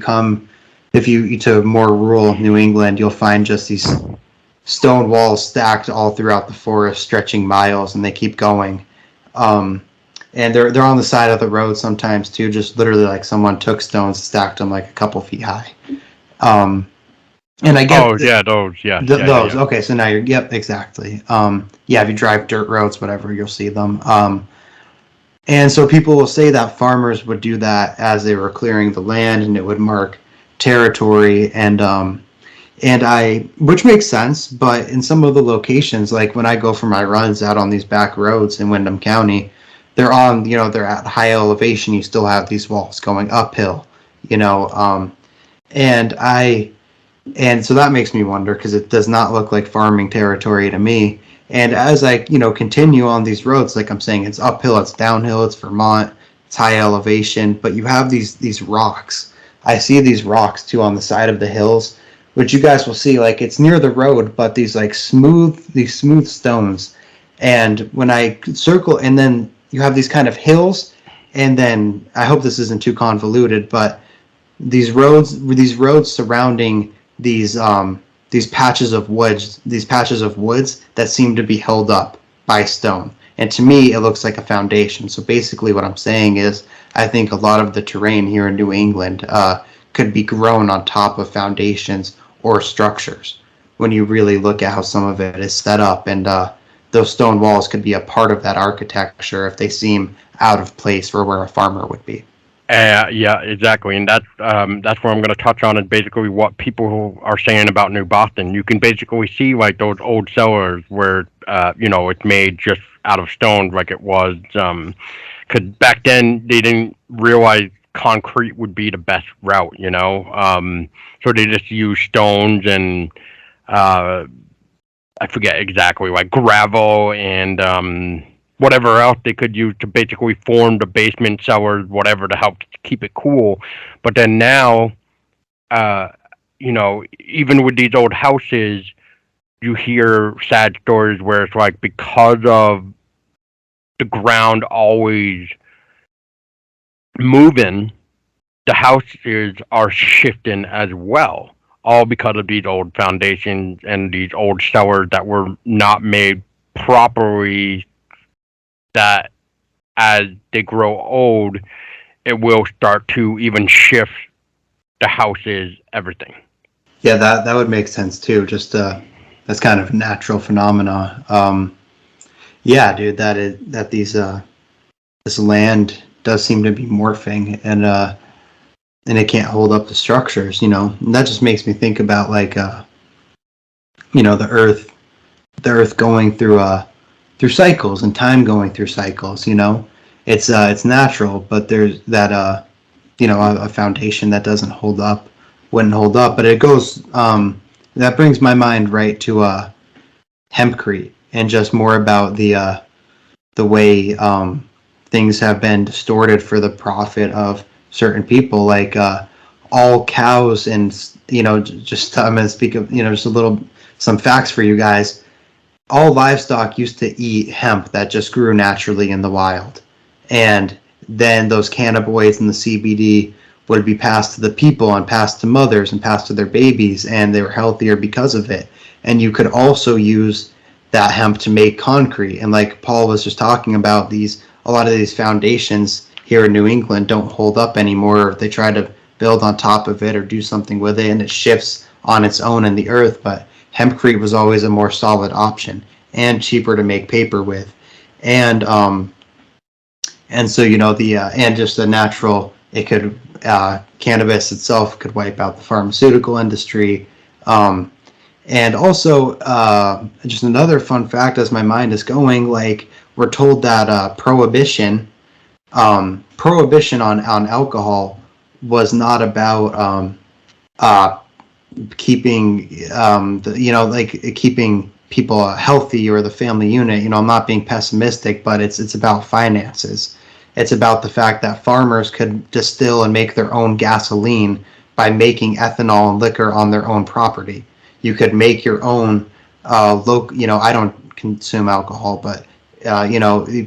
to more rural New England, you'll find just these stone walls stacked all throughout the forest, stretching miles, and they keep going. Um, and they're on the side of the road sometimes too, just literally like someone took stones and stacked them like a couple feet high. Um, and I get Oh yeah, those. Yes, yeah, yeah, those. yeah. Okay, so now yep, exactly. Yeah, if you drive dirt roads, whatever, you'll see them. And so people will say that farmers would do that as they were clearing the land, and it would mark territory, which makes sense. But in some of the locations, like when I go for my runs out on these back roads in Windham County, they're at high elevation. You still have these walls going uphill, you know, and and so that makes me wonder because it does not look like farming territory to me. And as I, continue on these roads, like I'm saying, it's uphill, it's downhill, it's Vermont, it's high elevation, but you have these rocks. I see these rocks too on the side of the hills, which you guys will see. Like it's near the road, but these smooth stones. And when I circle, and then you have these kind of hills, and then I hope this isn't too convoluted, but these roads surrounding these patches of woods that seem to be held up by stone. And to me, it looks like a foundation. So basically, what I'm saying is, I think a lot of the terrain here in New England could be grown on top of foundations or structures. When you really look at how some of it is set up, and those stone walls could be a part of that architecture if they seem out of place for where a farmer would be. Yeah, exactly, and that's what I'm going to touch on is basically what people are saying about New Boston. You can basically see like those old cellars where it's made just out of stone, like it was. Because back then they didn't realize concrete would be the best route, so they just used stones and uh, I forget exactly, like gravel and whatever else they could use to basically form the basement cellars, whatever, to help keep it cool. But then now, uh, even with these old houses, you hear sad stories where it's like because of the ground always moving, the houses are shifting as well. All because of these old foundations and these old cellars that were not made properly, that as they grow old, it will start to even shift the houses, everything. Yeah, that would make sense too. Just that's kind of a natural phenomena. Yeah, dude, that these this land does seem to be morphing, and it can't hold up the structures. And that just makes me think about like the earth going through cycles, and time going through cycles. It's natural, but there's that a foundation that doesn't hold up, wouldn't hold up. But it goes that brings my mind right to hempcrete, and just more about the way things have been distorted for the profit of certain people, like all cows, and just I'm going to speak of just a little some facts for you guys. All livestock used to eat hemp that just grew naturally in the wild, and then those cannabinoids and the CBD would be passed to the people and passed to mothers and passed to their babies, and they were healthier because of it. And you could also use that hemp to make concrete. And like Paul was just talking about, a lot of these foundations here in New England don't hold up anymore. They try to build on top of it or do something with it, and it shifts on its own in the earth. But hempcrete was always a more solid option and cheaper to make paper with. And so and just a natural, it could cannabis itself could wipe out the pharmaceutical industry. And also, just another fun fact as my mind is going, like we're told that prohibition on alcohol was not about keeping keeping people healthy or the family unit. I'm not being pessimistic, but it's about finances. It's about the fact that farmers could distill and make their own gasoline by making ethanol and liquor on their own property. You could make your own local. I don't consume alcohol, but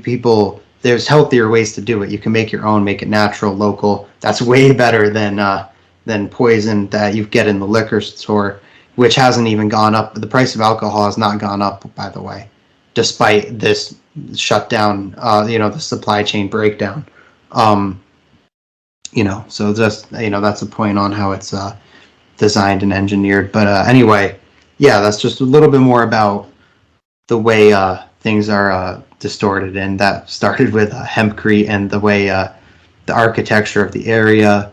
people. There's healthier ways to do it. You can make your own, make it natural, local. That's way better than poison that you get in the liquor store, which hasn't even gone up. The price of alcohol has not gone up, by the way, despite this shutdown. The supply chain breakdown. So just that's a point on how it's designed and engineered. But anyway, yeah, that's just a little bit more about the way things are distorted, and that started with hempcrete and the way the architecture of the area,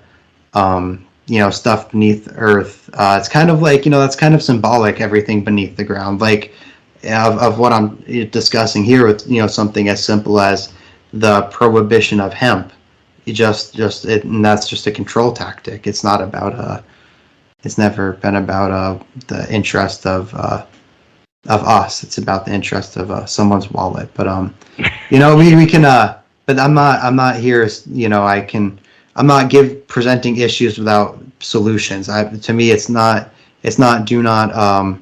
stuff beneath earth. It's kind of like, that's kind of symbolic, everything beneath the ground, like of what I'm discussing here with, something as simple as the prohibition of hemp. And that's just a control tactic. It's not about it's never been about the interest of us. It's about the interest of someone's wallet. But we can. But I'm not here. I'm not presenting issues without solutions. To me, it's not. Do not.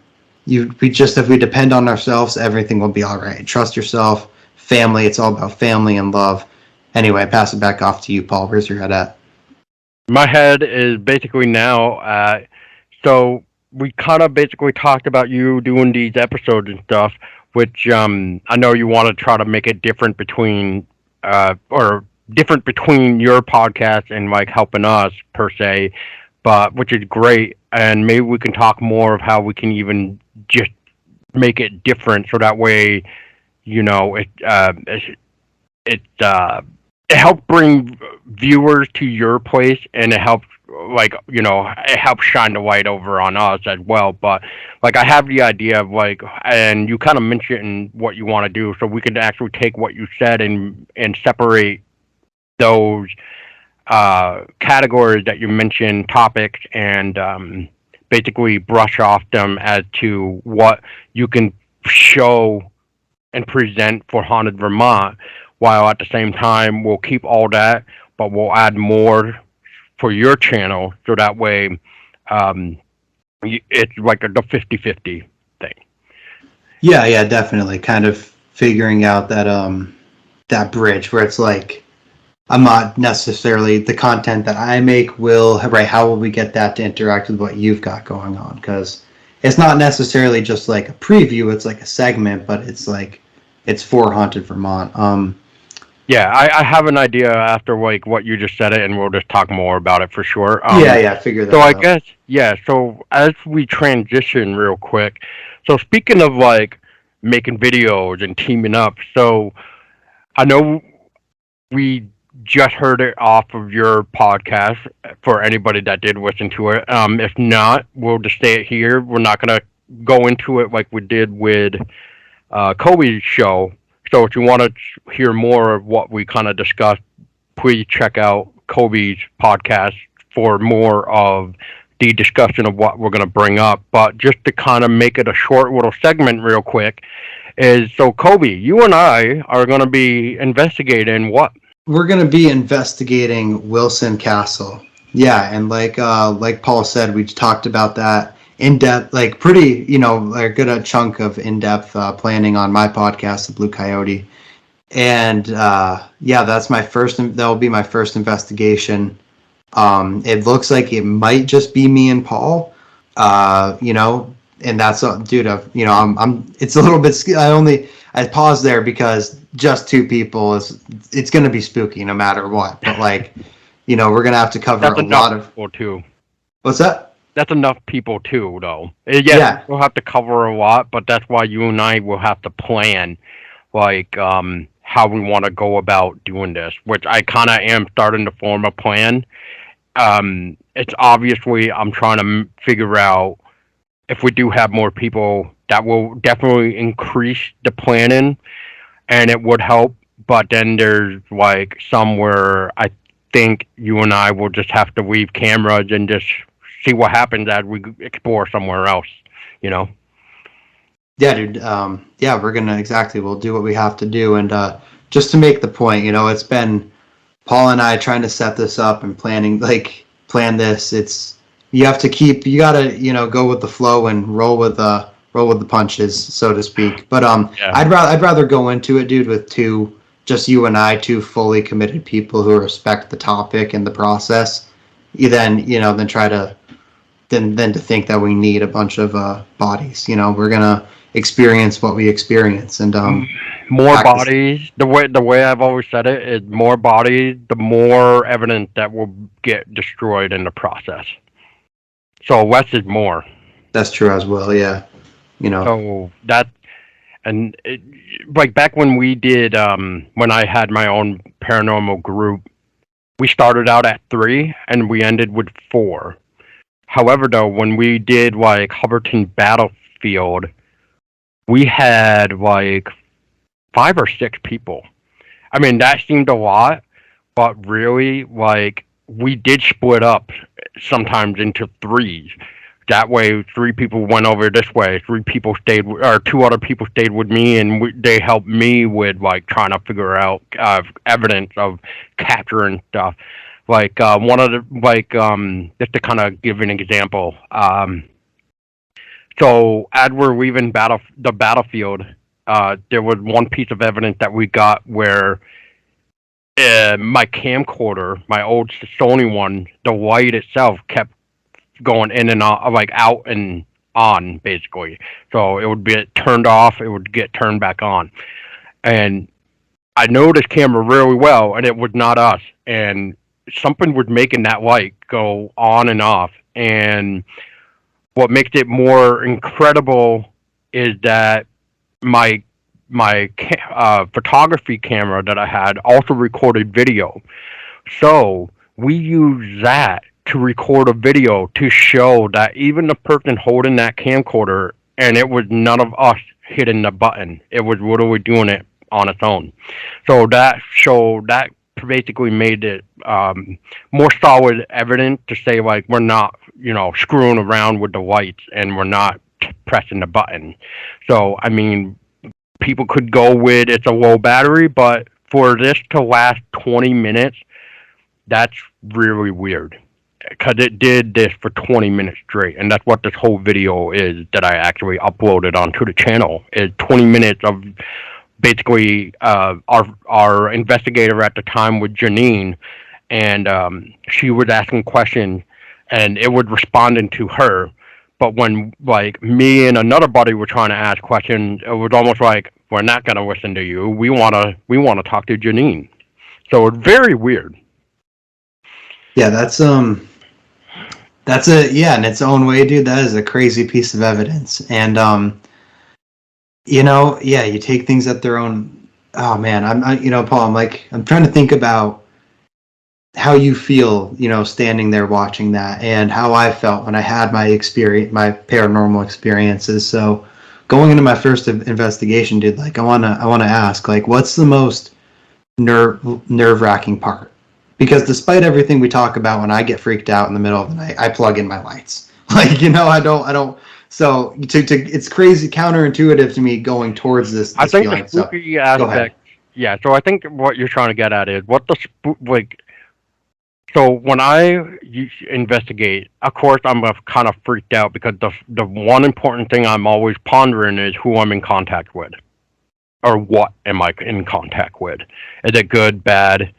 If we depend on ourselves, everything will be all right. Trust yourself. Family. It's all about family and love. Anyway, I pass it back off to you, Paul. Where's your head at? My head is basically now. So we kind of basically talked about you doing these episodes and stuff, which I know you want to try to make it different between different between your podcast and like helping us per se, but which is great. And maybe we can talk more of how we can even just make it different, so that way, it helps bring viewers to your place, and it helps it helps shine the light over on us as well. But like, I have the idea of and you kind of mentioned what you want to do, so we can actually take what you said and separate those categories that you mentioned, topics, and basically brush off them as to what you can show and present for Haunted Vermont, while at the same time we'll keep all that, but we'll add more for your channel, so that way it's like the 50-50 thing. Yeah, definitely. Kind of figuring out that bridge where it's like, I'm not necessarily, the content that I make how will we get that to interact with what you've got going on? Because it's not necessarily just like a preview, it's like a segment, but it's for Haunted Vermont. Yeah, I have an idea after what you just said it, and we'll just talk more about it for sure. Figure that out. So I guess, so as we transition real quick, so speaking of making videos and teaming up, so I know we just heard it off of your podcast for anybody that did listen to it. If not, we'll just stay it here. We're not going to go into it like we did with Kolby's show. So if you want to hear more of what we kind of discussed, please check out Kolby's podcast for more of the discussion of what we're going to bring up. But just to kind of make it a short little segment real quick is, so Kolby, you and I are going to be investigating what? We're going to be investigating Wilson Castle. Yeah, and like Paul said, we talked about that in depth, pretty, a good chunk of in-depth planning on my podcast, the Blue Coyote. And that'll be my first investigation. It looks like it might just be me and Paul, and that's dude. It's a little bit. I paused there because just two people it's going to be spooky no matter what. But we're going to have to cover a lot of people too. What's that? That's enough people too, though. Yes, we'll have to cover a lot, but that's why you and I will have to plan, how we want to go about doing this, which I kind of am starting to form a plan. It's obviously, I'm trying to figure out if we do have more people, that will definitely increase the planning, and it would help. But then there's some where I think you and I will just have to leave cameras and just see what happens as we explore somewhere else, Yeah, dude. We're we'll do what we have to do. And just to make the point, it's been Paul and I trying to set this up and plan this. It's you have to you gotta, go with the flow and roll with the punches, so to speak. But Yeah. I'd rather go into it, dude, with just you and I, two fully committed people who respect the topic and the process, than try to than to think that we need a bunch of bodies. We're gonna experience what we experience, and More practice. bodies. The way I've always said it is more bodies, the more evidence that will get destroyed in the process. So less is more. That's true as well. Yeah. You know. So that and it, like back when we did when I had my own paranormal group, we started out at 3 and we ended with 4. However, though, when we did like Hubbardton Battlefield, we had like 5 or 6 people. I mean, that seemed a lot, but really, like, we did split up sometimes into threes. That way, 3 people went over this way, 3 people stayed, or 2 other people stayed with me, and they helped me with like trying to figure out evidence of capturing stuff. Like one of the just to kind of give an example. So as we're leaving the battlefield, there was one piece of evidence that we got where my camcorder, my old Sony one, the light itself kept going in and out, like out and on, basically. So it would be turned off, it would get turned back on. And I know this camera really well, and it was not us. And something was making that light go on and off. And what makes it more incredible is that my photography camera that I had also recorded video. So we use that to record a video to show that even the person holding that camcorder, and it was none of us hitting the button. It was literally doing it on its own. So that basically made it more solid evidence to say like we're not screwing around with the lights and we're not pressing the button. So I mean, people could go with it's a low battery, but for this to last 20 minutes, that's really weird. Because it did this for 20 minutes straight, and that's what this whole video is that I actually uploaded onto the channel. Is 20 minutes of basically our investigator at the time was Janine, and she was asking questions, and it was responding to her. But when like me and another buddy were trying to ask questions, it was almost like we're not gonna listen to you. We wanna talk to Janine. So it's very weird. Yeah, that's in its own way, dude. That is a crazy piece of evidence, and yeah, you take things at their own. Oh man, Paul, I'm trying to think about how you feel, standing there watching that, and how I felt when I had my paranormal experiences. So, going into my first investigation, dude, like I wanna ask, like, what's the most nerve-wracking part? Because despite everything we talk about, when I get freaked out in the middle of the night, I plug in my lights. Like, I don't. So it's crazy counterintuitive to me going towards this I think feeling. the spooky aspect. Yeah, so I think what you're trying to get at is what the like. So when I investigate, of course, I'm kind of freaked out because the one important thing I'm always pondering is who I'm in contact with, or what am I in contact with? Is it good, bad?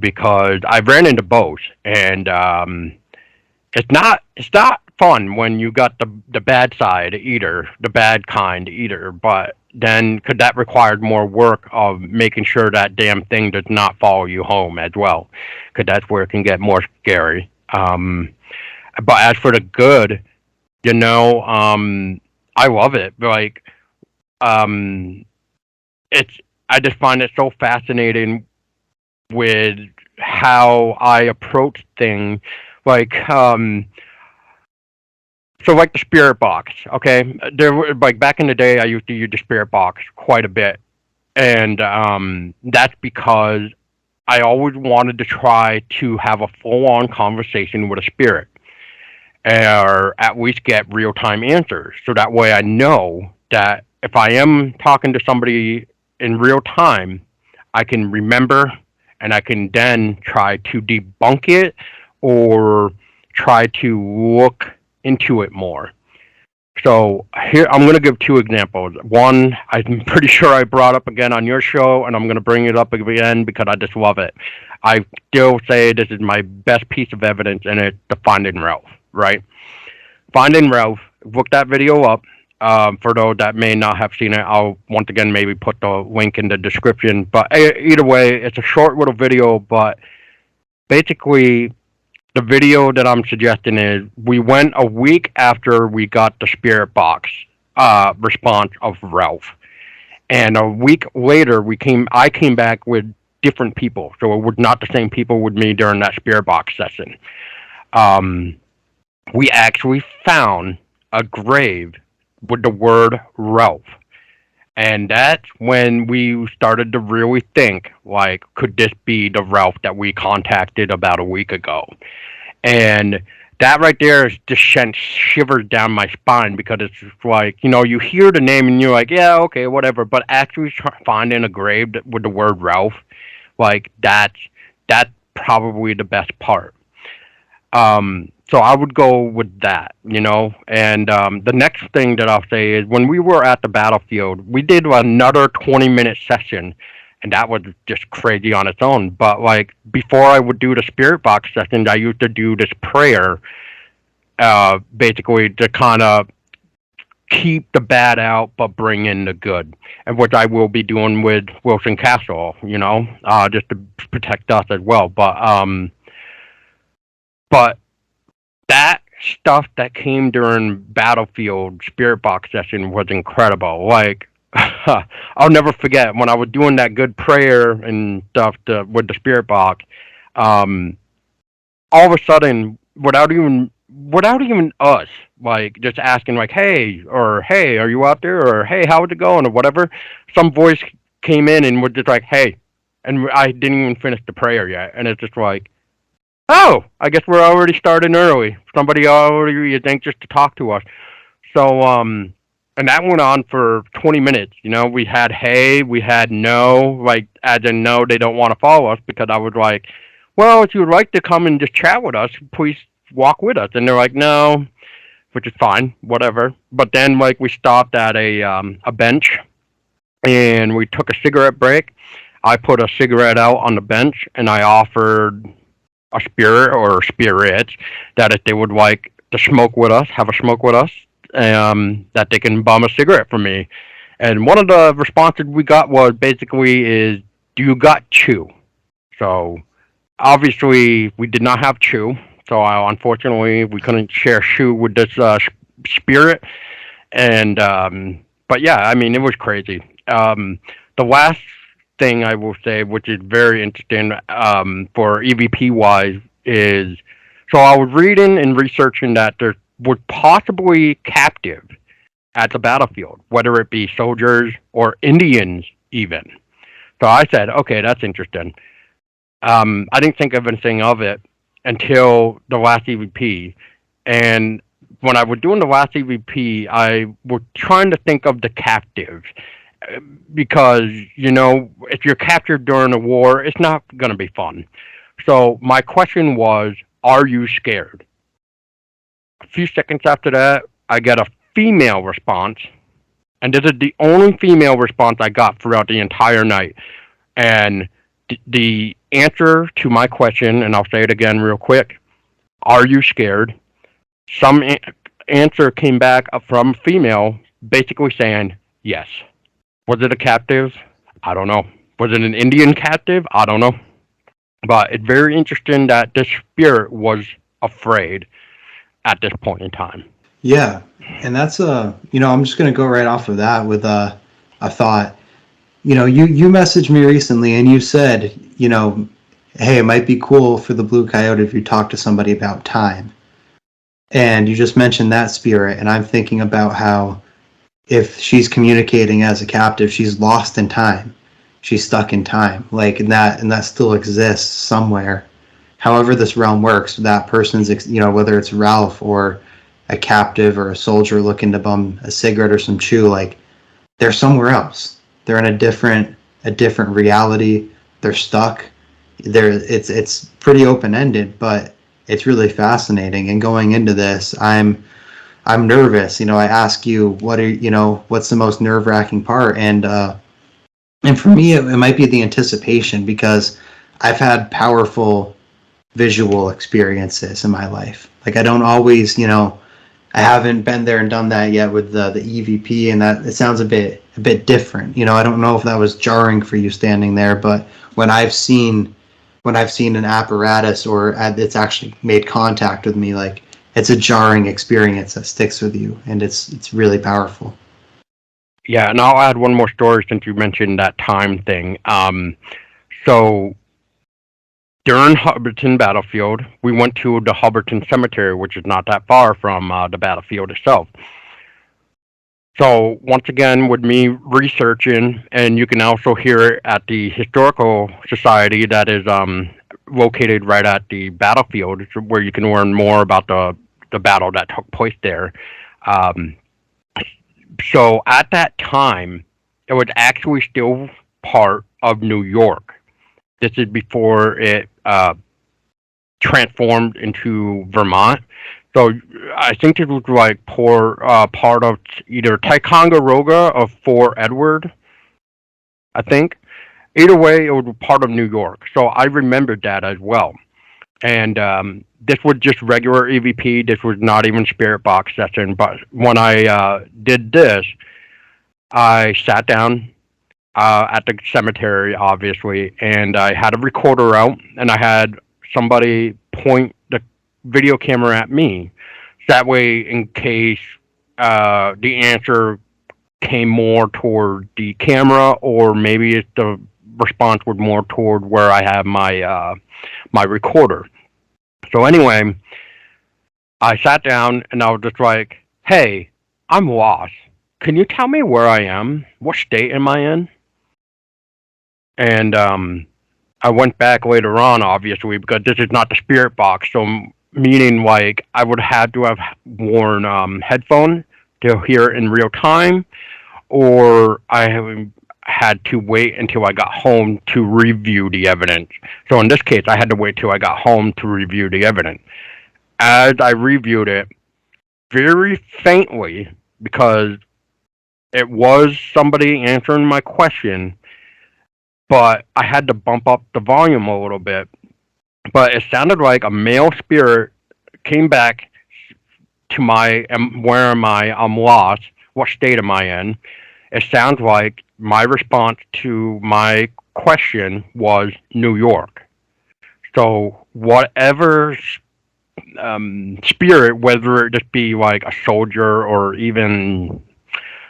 Because I ran into both, and it's not fun when you got the bad side either, the bad kind either. But then could that required more work of making sure that damn thing does not follow you home as well? Because that's where it can get more scary. But as for the good, I love it. Like, it's I just find it so fascinating with how I approach things. Like, so like the spirit box, okay? There were like back in the day, I used to use the spirit box quite a bit, and that's because I always wanted to try to have a full-on conversation with a spirit, or at least get real-time answers. So that way, I know that if I am talking to somebody in real time, I can remember, and I can then try to debunk it or try to look into it more. So here, I'm going to give two examples. One, I'm pretty sure I brought up again on your show, and I'm going to bring it up again because I just love it. I still say this is my best piece of evidence, and it's the Finding Ralph, right? Finding Ralph, look that video up. For those that may not have seen it, I'll once again maybe put the link in the description. But either way, it's a short little video, but basically the video that I'm suggesting is we went a week after we got the spirit box response of Ralph, and a week later I came back with different people, so it was not the same people with me during that spirit box session. Um, we actually found a grave with the word Ralph. And that's when we started to really think, like, could this be the Ralph that we contacted about a week ago? And that right there is just sent shivers down my spine because it's like, you hear the name and you're like, yeah, okay, whatever. But actually finding a grave with the word Ralph, like, that's probably the best part. So I would go with that, And the next thing that I'll say is when we were at the battlefield, we did another 20-minute session, and that was just crazy on its own. But like before I would do the spirit box sessions, I used to do this prayer, basically to kind of keep the bad out but bring in the good, and which I will be doing with Wilson Castle, just to protect us as well. But that stuff that came during Battlefield Spirit Box session was incredible. Like, I'll never forget when I was doing that good prayer and stuff with the Spirit Box. All of a sudden, without even us, like just asking, like, hey, or hey, are you out there, or hey, how's it going, or whatever, some voice came in and was just like, hey, and I didn't even finish the prayer yet, and it's just like, oh, I guess we're already starting early. Somebody already is anxious to talk to us. So, and that went on for 20 minutes. We had hey, we had no, like, as in no, they don't want to follow us, because I was like, well, if you would like to come and just chat with us, please walk with us. And they're like, no, which is fine, whatever. But then, like, we stopped at a bench and we took a cigarette break. I put a cigarette out on the bench and I offered a spirit or spirits that if they would like to smoke with us, have a smoke with us, that they can bum a cigarette from me. And one of the responses we got was basically is, do you got chew? So obviously we did not have chew. So unfortunately we couldn't share chew with this spirit. And but yeah, I mean, it was crazy. The last thing I will say, which is very interesting for EVP wise, is so I was reading and researching that there was possibly captive at the battlefield, whether it be soldiers or Indians even. So I said, okay, that's interesting. I didn't think of anything of it until the last EVP. And when I was doing the last EVP, I was trying to think of the captives. Because, if you're captured during a war, it's not going to be fun. So my question was, are you scared? A few seconds after that, I got a female response. And this is the only female response I got throughout the entire night. And the answer to my question, and I'll say it again real quick, are you scared? Some answer came back from female basically saying yes. Was it a captive? I don't know. Was it an Indian captive? I don't know. But it's very interesting that this spirit was afraid at this point in time. Yeah, and that's I'm just going to go right off of that with a thought. You messaged me recently and you said, hey, it might be cool for the Blue Coyote if you talk to somebody about time. And you just mentioned that spirit, and I'm thinking about how if she's communicating as a captive, she's lost in time. She's stuck in time. Like, and that still exists somewhere. However this realm works, that person's, whether it's Ralph or a captive or a soldier looking to bum a cigarette or some chew, like, they're somewhere else. They're in a different reality. They're stuck. It's pretty open-ended, but it's really fascinating. And going into this, I'm nervous. I ask you, what's the most nerve wracking part? And for me, it might be the anticipation, because I've had powerful visual experiences in my life. Like, I don't always, I haven't been there and done that yet with the EVP, and that it sounds a bit different. I don't know if that was jarring for you standing there, but when I've seen an apparatus, or it's actually made contact with me, like, it's a jarring experience that sticks with you, and it's really powerful. Yeah, and I'll add one more story since you mentioned that time thing. So during Hubbardton Battlefield, we went to the Hubbardton Cemetery, which is not that far from the battlefield itself. So once again, with me researching, and you can also hear it at the Historical Society that is located right at the battlefield, where you can learn more about the battle that took place there. Um, so at that time, it was actually still part of New York. This is before it transformed into Vermont. So I think it was like part of either Ticonderoga or Fort Edward, I think. Either way, it was part of New York. So I remembered that as well. And this was just regular EVP. This was not even Spirit Box session. But when I did this, I sat down at the cemetery, obviously, and I had a recorder out, and I had somebody point the video camera at me. That way, in case the answer came more toward the camera, or maybe if the response was more toward where I have my recorder. So anyway, I sat down and I was just like, "Hey, I'm lost. Can you tell me where I am? What state am I in?" And I went back later on, obviously, because this is not the spirit box. So, meaning like I would have to have worn headphones to hear it in real time, or I have had to wait until I got home to review the evidence. So in this case, I had to wait till I got home to review the evidence. As I reviewed it, very faintly, because it was somebody answering my question, but I had to bump up the volume a little bit. But it sounded like a male spirit came back to my, where am I? I'm lost. What state am I in? It sounds like my response to my question was New York. So whatever spirit, whether it just be like a soldier or even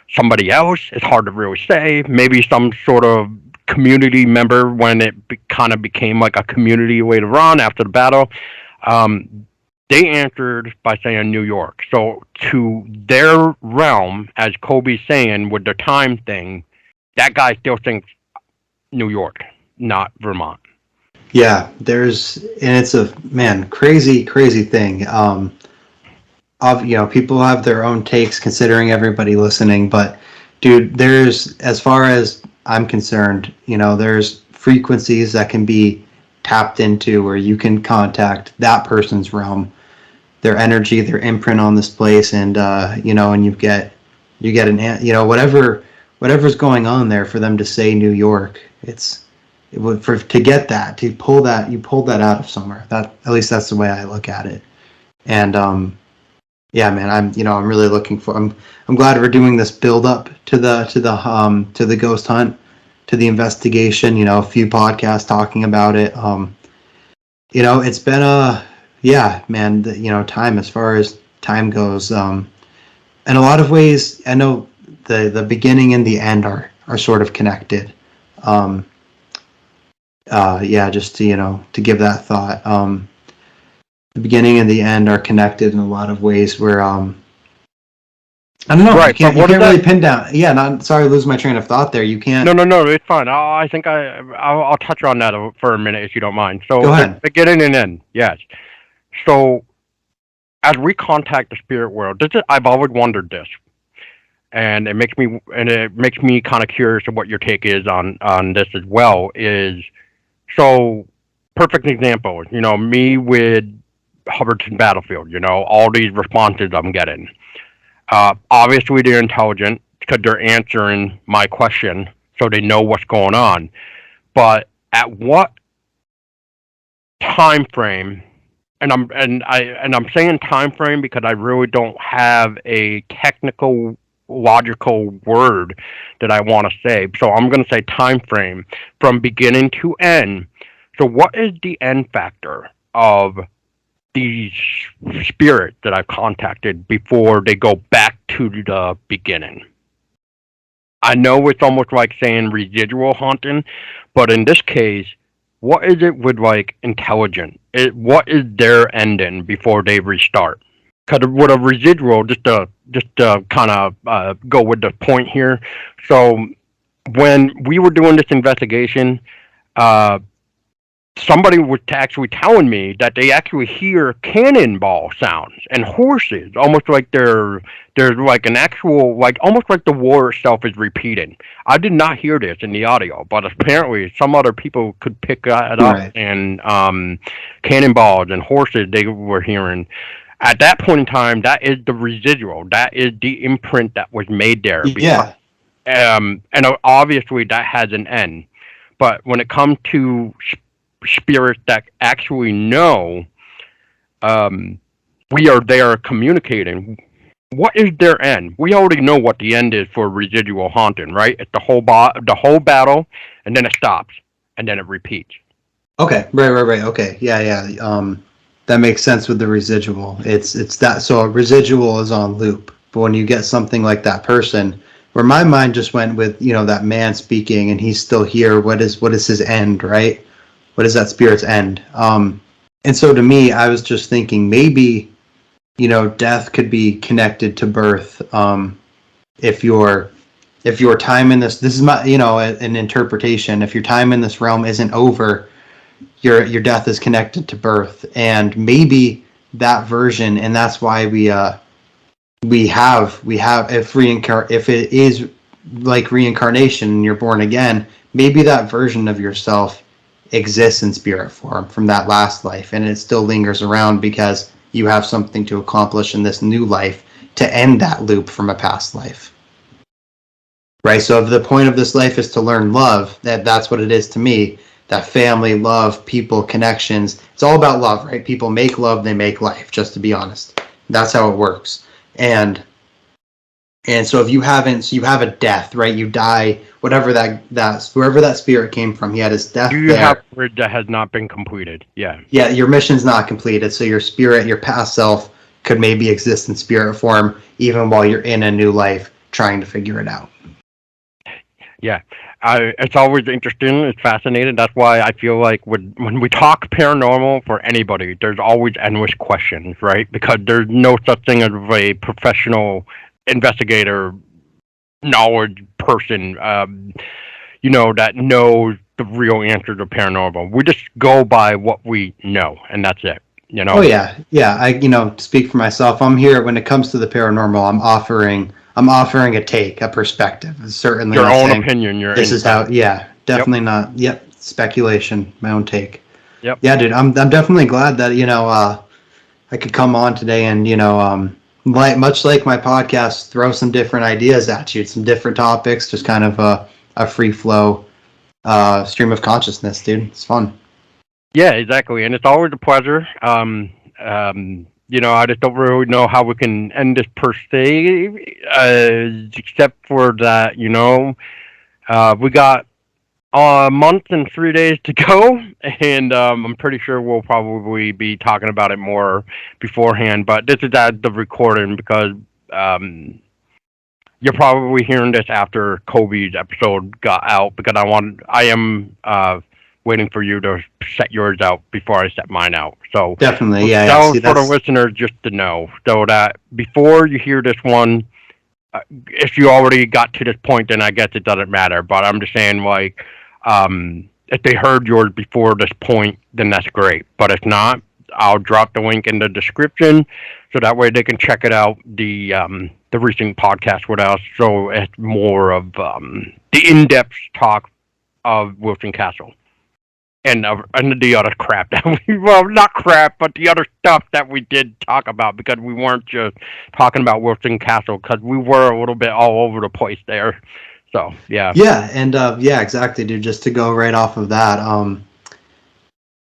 somebody else, it's hard to really say. Maybe some sort of community member when it kind of became like a community later on after the battle. They answered by saying New York. So to their realm, as Kolby's saying with the time thing, that guy still thinks New York, not Vermont. Yeah, and it's a, man, crazy, crazy thing. People have their own takes considering everybody listening, but dude, as far as I'm concerned, there's frequencies that can be tapped into where you can contact that person's realm, their energy, their imprint on this place, and and you get whatever's going on there, for them to say New York, to get that, you pulled that out of somewhere. That, at least that's the way I look at it. And yeah, man, I'm really looking for. I'm glad we're doing this build up to the ghost hunt, to the investigation. A few podcasts talking about it. It's been man. Time, as far as time goes, in a lot of ways, I know the beginning and the end are sort of connected. Just to give that thought. The beginning and the end are connected in a lot of ways where I don't know. Right. You can't really pin down. Yeah, sorry, I lose my train of thought there. You can't. No, it's fine. I think I'll touch on that for a minute if you don't mind. So go ahead. Beginning and end, yes. So as we contact the spirit world, I've always wondered this, and it makes me kind of curious of what your take is on this as well. Is so perfect example. Me with Hubbardton battlefield. All these responses I'm getting. Obviously, they're intelligent because they're answering my question, so they know what's going on. But at what time frame? And I'm saying time frame because I really don't have a technical logical word that I want to say. So I'm going to say time frame from beginning to end. So what is the end factor of these spirits that I've contacted before they go back to the beginning? I know it's almost like saying residual haunting, but in this case, what is it with like intelligent? What is their ending before they restart? Because with a residual, just to kind of go with the point here. So when we were doing this investigation, uh, somebody was actually telling me that they actually hear cannonball sounds and horses, almost like there's like an actual, like almost like the war itself is repeating. I did not hear this in the audio, but apparently some other people could pick that up, Right. and cannonballs and horses they were hearing. At that point in time, that is the residual. That is the imprint that was made there. Because, Yeah. and obviously that has an end. But when it comes to spirits that actually know, um, they are communicating. What is their end? We already know what the end is for residual haunting, right? It's the whole battle, and then it stops, and then it repeats. Okay. Right. Okay. Yeah. That makes sense with the residual. It's that, so a residual is on loop. But when you get something like that person, where my mind just went with, that man speaking and he's still here. What is his end, right? What is that spirit's end? And so to me, I was just thinking maybe, death could be connected to birth. If your time in this is my, an interpretation. If your time in this realm isn't over, your death is connected to birth, and maybe that version, and that's why we have if it is like reincarnation and you're born again, maybe that version of yourself exists in spirit form from that last life, and it still lingers around because you have something to accomplish in this new life to end that loop from a past life. Right? So if the point of this life is to learn love, that's what it is to me. That family, love, people, connections. It's all about love, right? People make love, they make life, just to be honest. That's how it works. And so if you haven't, so you have a death, right? You die, whatever wherever that spirit came from, he had his death You there. have word that has not been completed. Yeah. Yeah, your mission's not completed, so your spirit, your past self, could maybe exist in spirit form even while you're in a new life trying to figure it out. Yeah, it's always interesting. It's fascinating. That's why I feel like when we talk paranormal for anybody, there's always endless questions, right? Because there's no such thing as a professional investigator, knowledge person, that knows the real answer to paranormal. We just go by what we know, and that's it. Oh yeah. I speak for myself. I'm here when it comes to the paranormal. I'm offering a take, a perspective. Certainly Your not own saying opinion, your this is insight. how. Yeah, Yep. definitely not. Yep, speculation. My own take. Yep. Yeah, dude. I'm definitely glad that I could come on today and much like my podcast, throw some different ideas at you, some different topics, just kind of a free flow stream of consciousness, dude. It's fun. Yeah, exactly, and it's always a pleasure. I just don't really know how we can end this per se, except for that, we got a month and 3 days to go, and I'm pretty sure we'll probably be talking about it more beforehand. But this is at the recording because um, you're probably hearing this after Kolby's episode got out because I am waiting for you to set yours out before I set mine out. So Definitely, that yeah. was See, for the that's listeners just to know, so that before you hear this one, if you already got to this point, then I guess it doesn't matter. But I'm just saying, like, if they heard yours before this point, then that's great. But if not, I'll drop the link in the description, so that way they can check it out. The recent podcast with us, so it's more of the in-depth talk of Wilson Castle. and the other crap that we, well, not crap, but the other stuff that we did talk about, because we weren't just talking about Wilson Castle, because we were a little bit all over the place there. So yeah. Yeah, and yeah, exactly, dude. Just to go right off of that,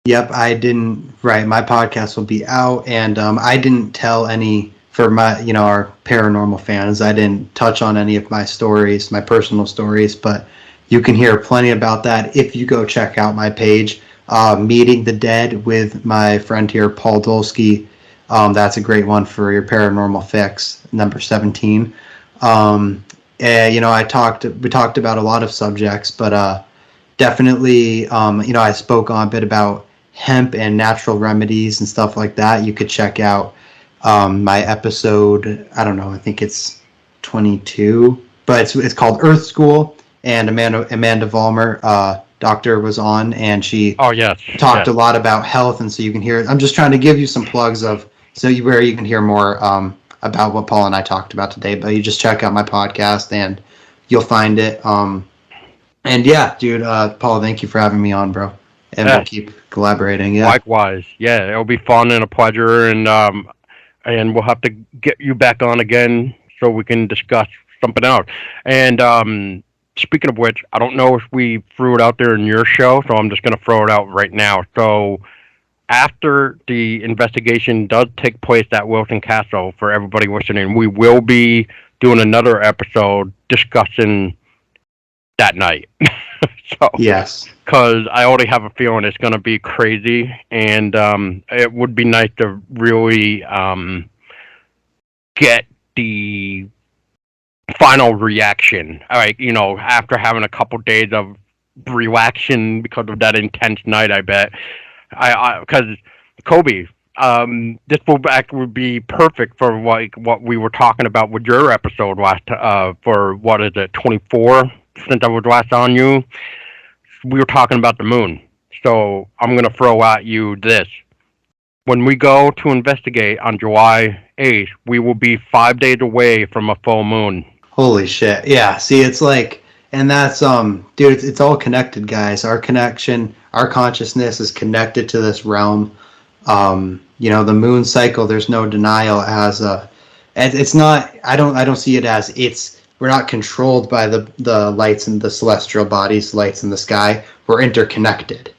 yep, I didn't. Right, my podcast will be out, and I didn't tell any for my, our paranormal fans. I didn't touch on any of my stories, my personal stories, but you can hear plenty about that if you go check out my page, Meeting the Dead with my friend here, Paul Dolsky. That's a great one for your paranormal fix, number 17. And, we talked about a lot of subjects, but definitely, I spoke on a bit about hemp and natural remedies and stuff like that. You could check out my episode. I don't know. I think it's 22, but it's called Earth School. And Amanda Vollmer, doctor, was on, and she talked a lot about health. And so you can hear. I'm just trying to give you some plugs where you can hear more about what Paul and I talked about today. But you just check out my podcast and you'll find it. And yeah, dude, Paul, thank you for having me on, bro. And we'll keep collaborating. Yeah. Likewise. Yeah, it'll be fun and a pleasure, and we'll have to get you back on again so we can discuss something else. And speaking of which, I don't know if we threw it out there in your show, so I'm just going to throw it out right now. So after the investigation does take place at Wilson Castle, for everybody listening, we will be doing another episode discussing that night. So, yes, because I already have a feeling it's going to be crazy, and it would be nice to really get the final reaction. Like, after having a couple days of relaxation because of that intense night, I bet. Because Kolby, this would be perfect for what we were talking about with your episode last for what is it, 24, since I was last on you. We were talking about the moon. So I'm going to throw at you this. When we go to investigate on July 8th, we will be 5 days away from a full moon. Holy shit. Yeah, see, it's like, and that's, dude, it's all connected, guys. Our connection, our consciousness is connected to this realm. The moon cycle, there's no denial, as it's not, I don't see it as we're not controlled by the lights in the celestial bodies, lights in the sky. We're interconnected.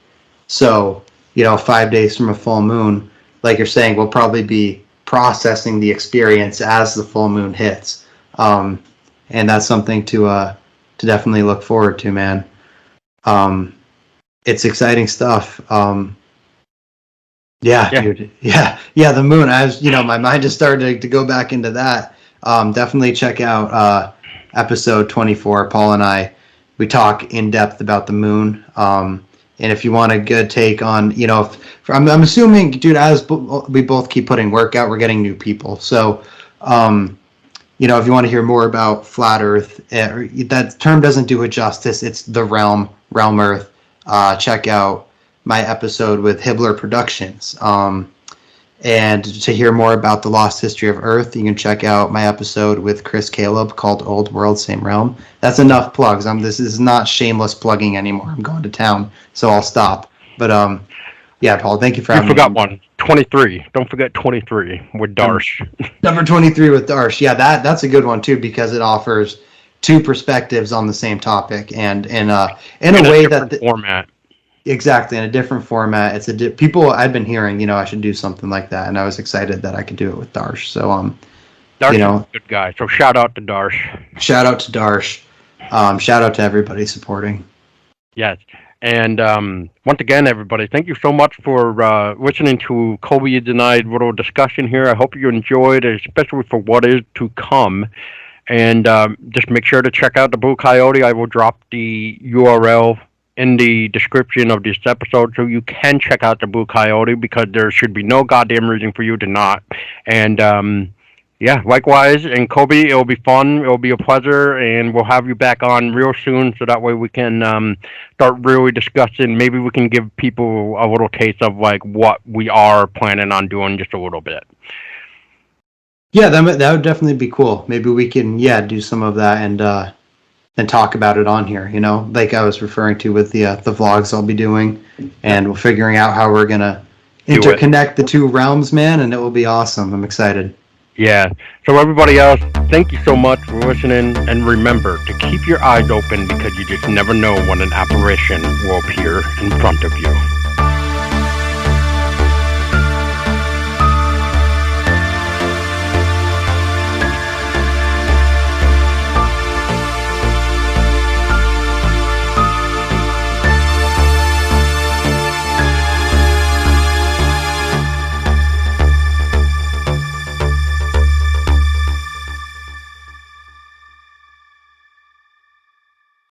So, 5 days from a full moon, like you're saying, we'll probably be processing the experience as the full moon hits. And that's something to definitely look forward to, man. It's exciting stuff. Dude. Yeah, the moon. My mind just started to go back into that. Definitely check out episode 24. Paul and I, we talk in depth about the moon. And if you want a good take on, I'm assuming, dude, as we both keep putting work out, we're getting new people. So, if you want to hear more about flat Earth, that term doesn't do it justice. It's the realm Earth. Check out my episode with Hibbler Productions. And to hear more about the lost history of Earth, you can check out my episode with Chris Caleb called Old World, Same Realm. That's enough plugs. This is not shameless plugging anymore. I'm going to town, so I'll stop. But yeah, Paul, thank you for having me. You forgot one. 23. Don't forget 23 with Darsh. Number 23 with Darsh. Yeah, that's a good one too, because it offers two perspectives on the same topic, and in a way that format. Exactly, in a different format. It's people I've been hearing, I should do something like that, and I was excited that I could do it with Darsh. So Darsh is a good guy. So shout out to Darsh. Shout out to Darsh. Shout out to everybody supporting. Yes. And once again, everybody, thank you so much for listening to Kolby Denied little discussion here. I hope you enjoyed, especially for what is to come. And just make sure to check out the Blue Coyote. I will drop the URL in the description of this episode, so you can check out the Blue Coyote, because there should be no goddamn reason for you to not. And yeah, likewise, and Kolby, it'll be fun, it'll be a pleasure, and we'll have you back on real soon, so that way we can start really discussing. Maybe we can give people a little taste of like what we are planning on doing, just a little bit. Yeah, that would definitely be cool. Maybe we can do some of that, and and talk about it on here, you know, like I was referring to with the vlogs I'll be doing, and we're figuring out how we're gonna interconnect the two realms, man, and it will be awesome. I'm excited. Yeah. So everybody else, thank you so much for listening, and remember to keep your eyes open because you just never know when an apparition will appear in front of you.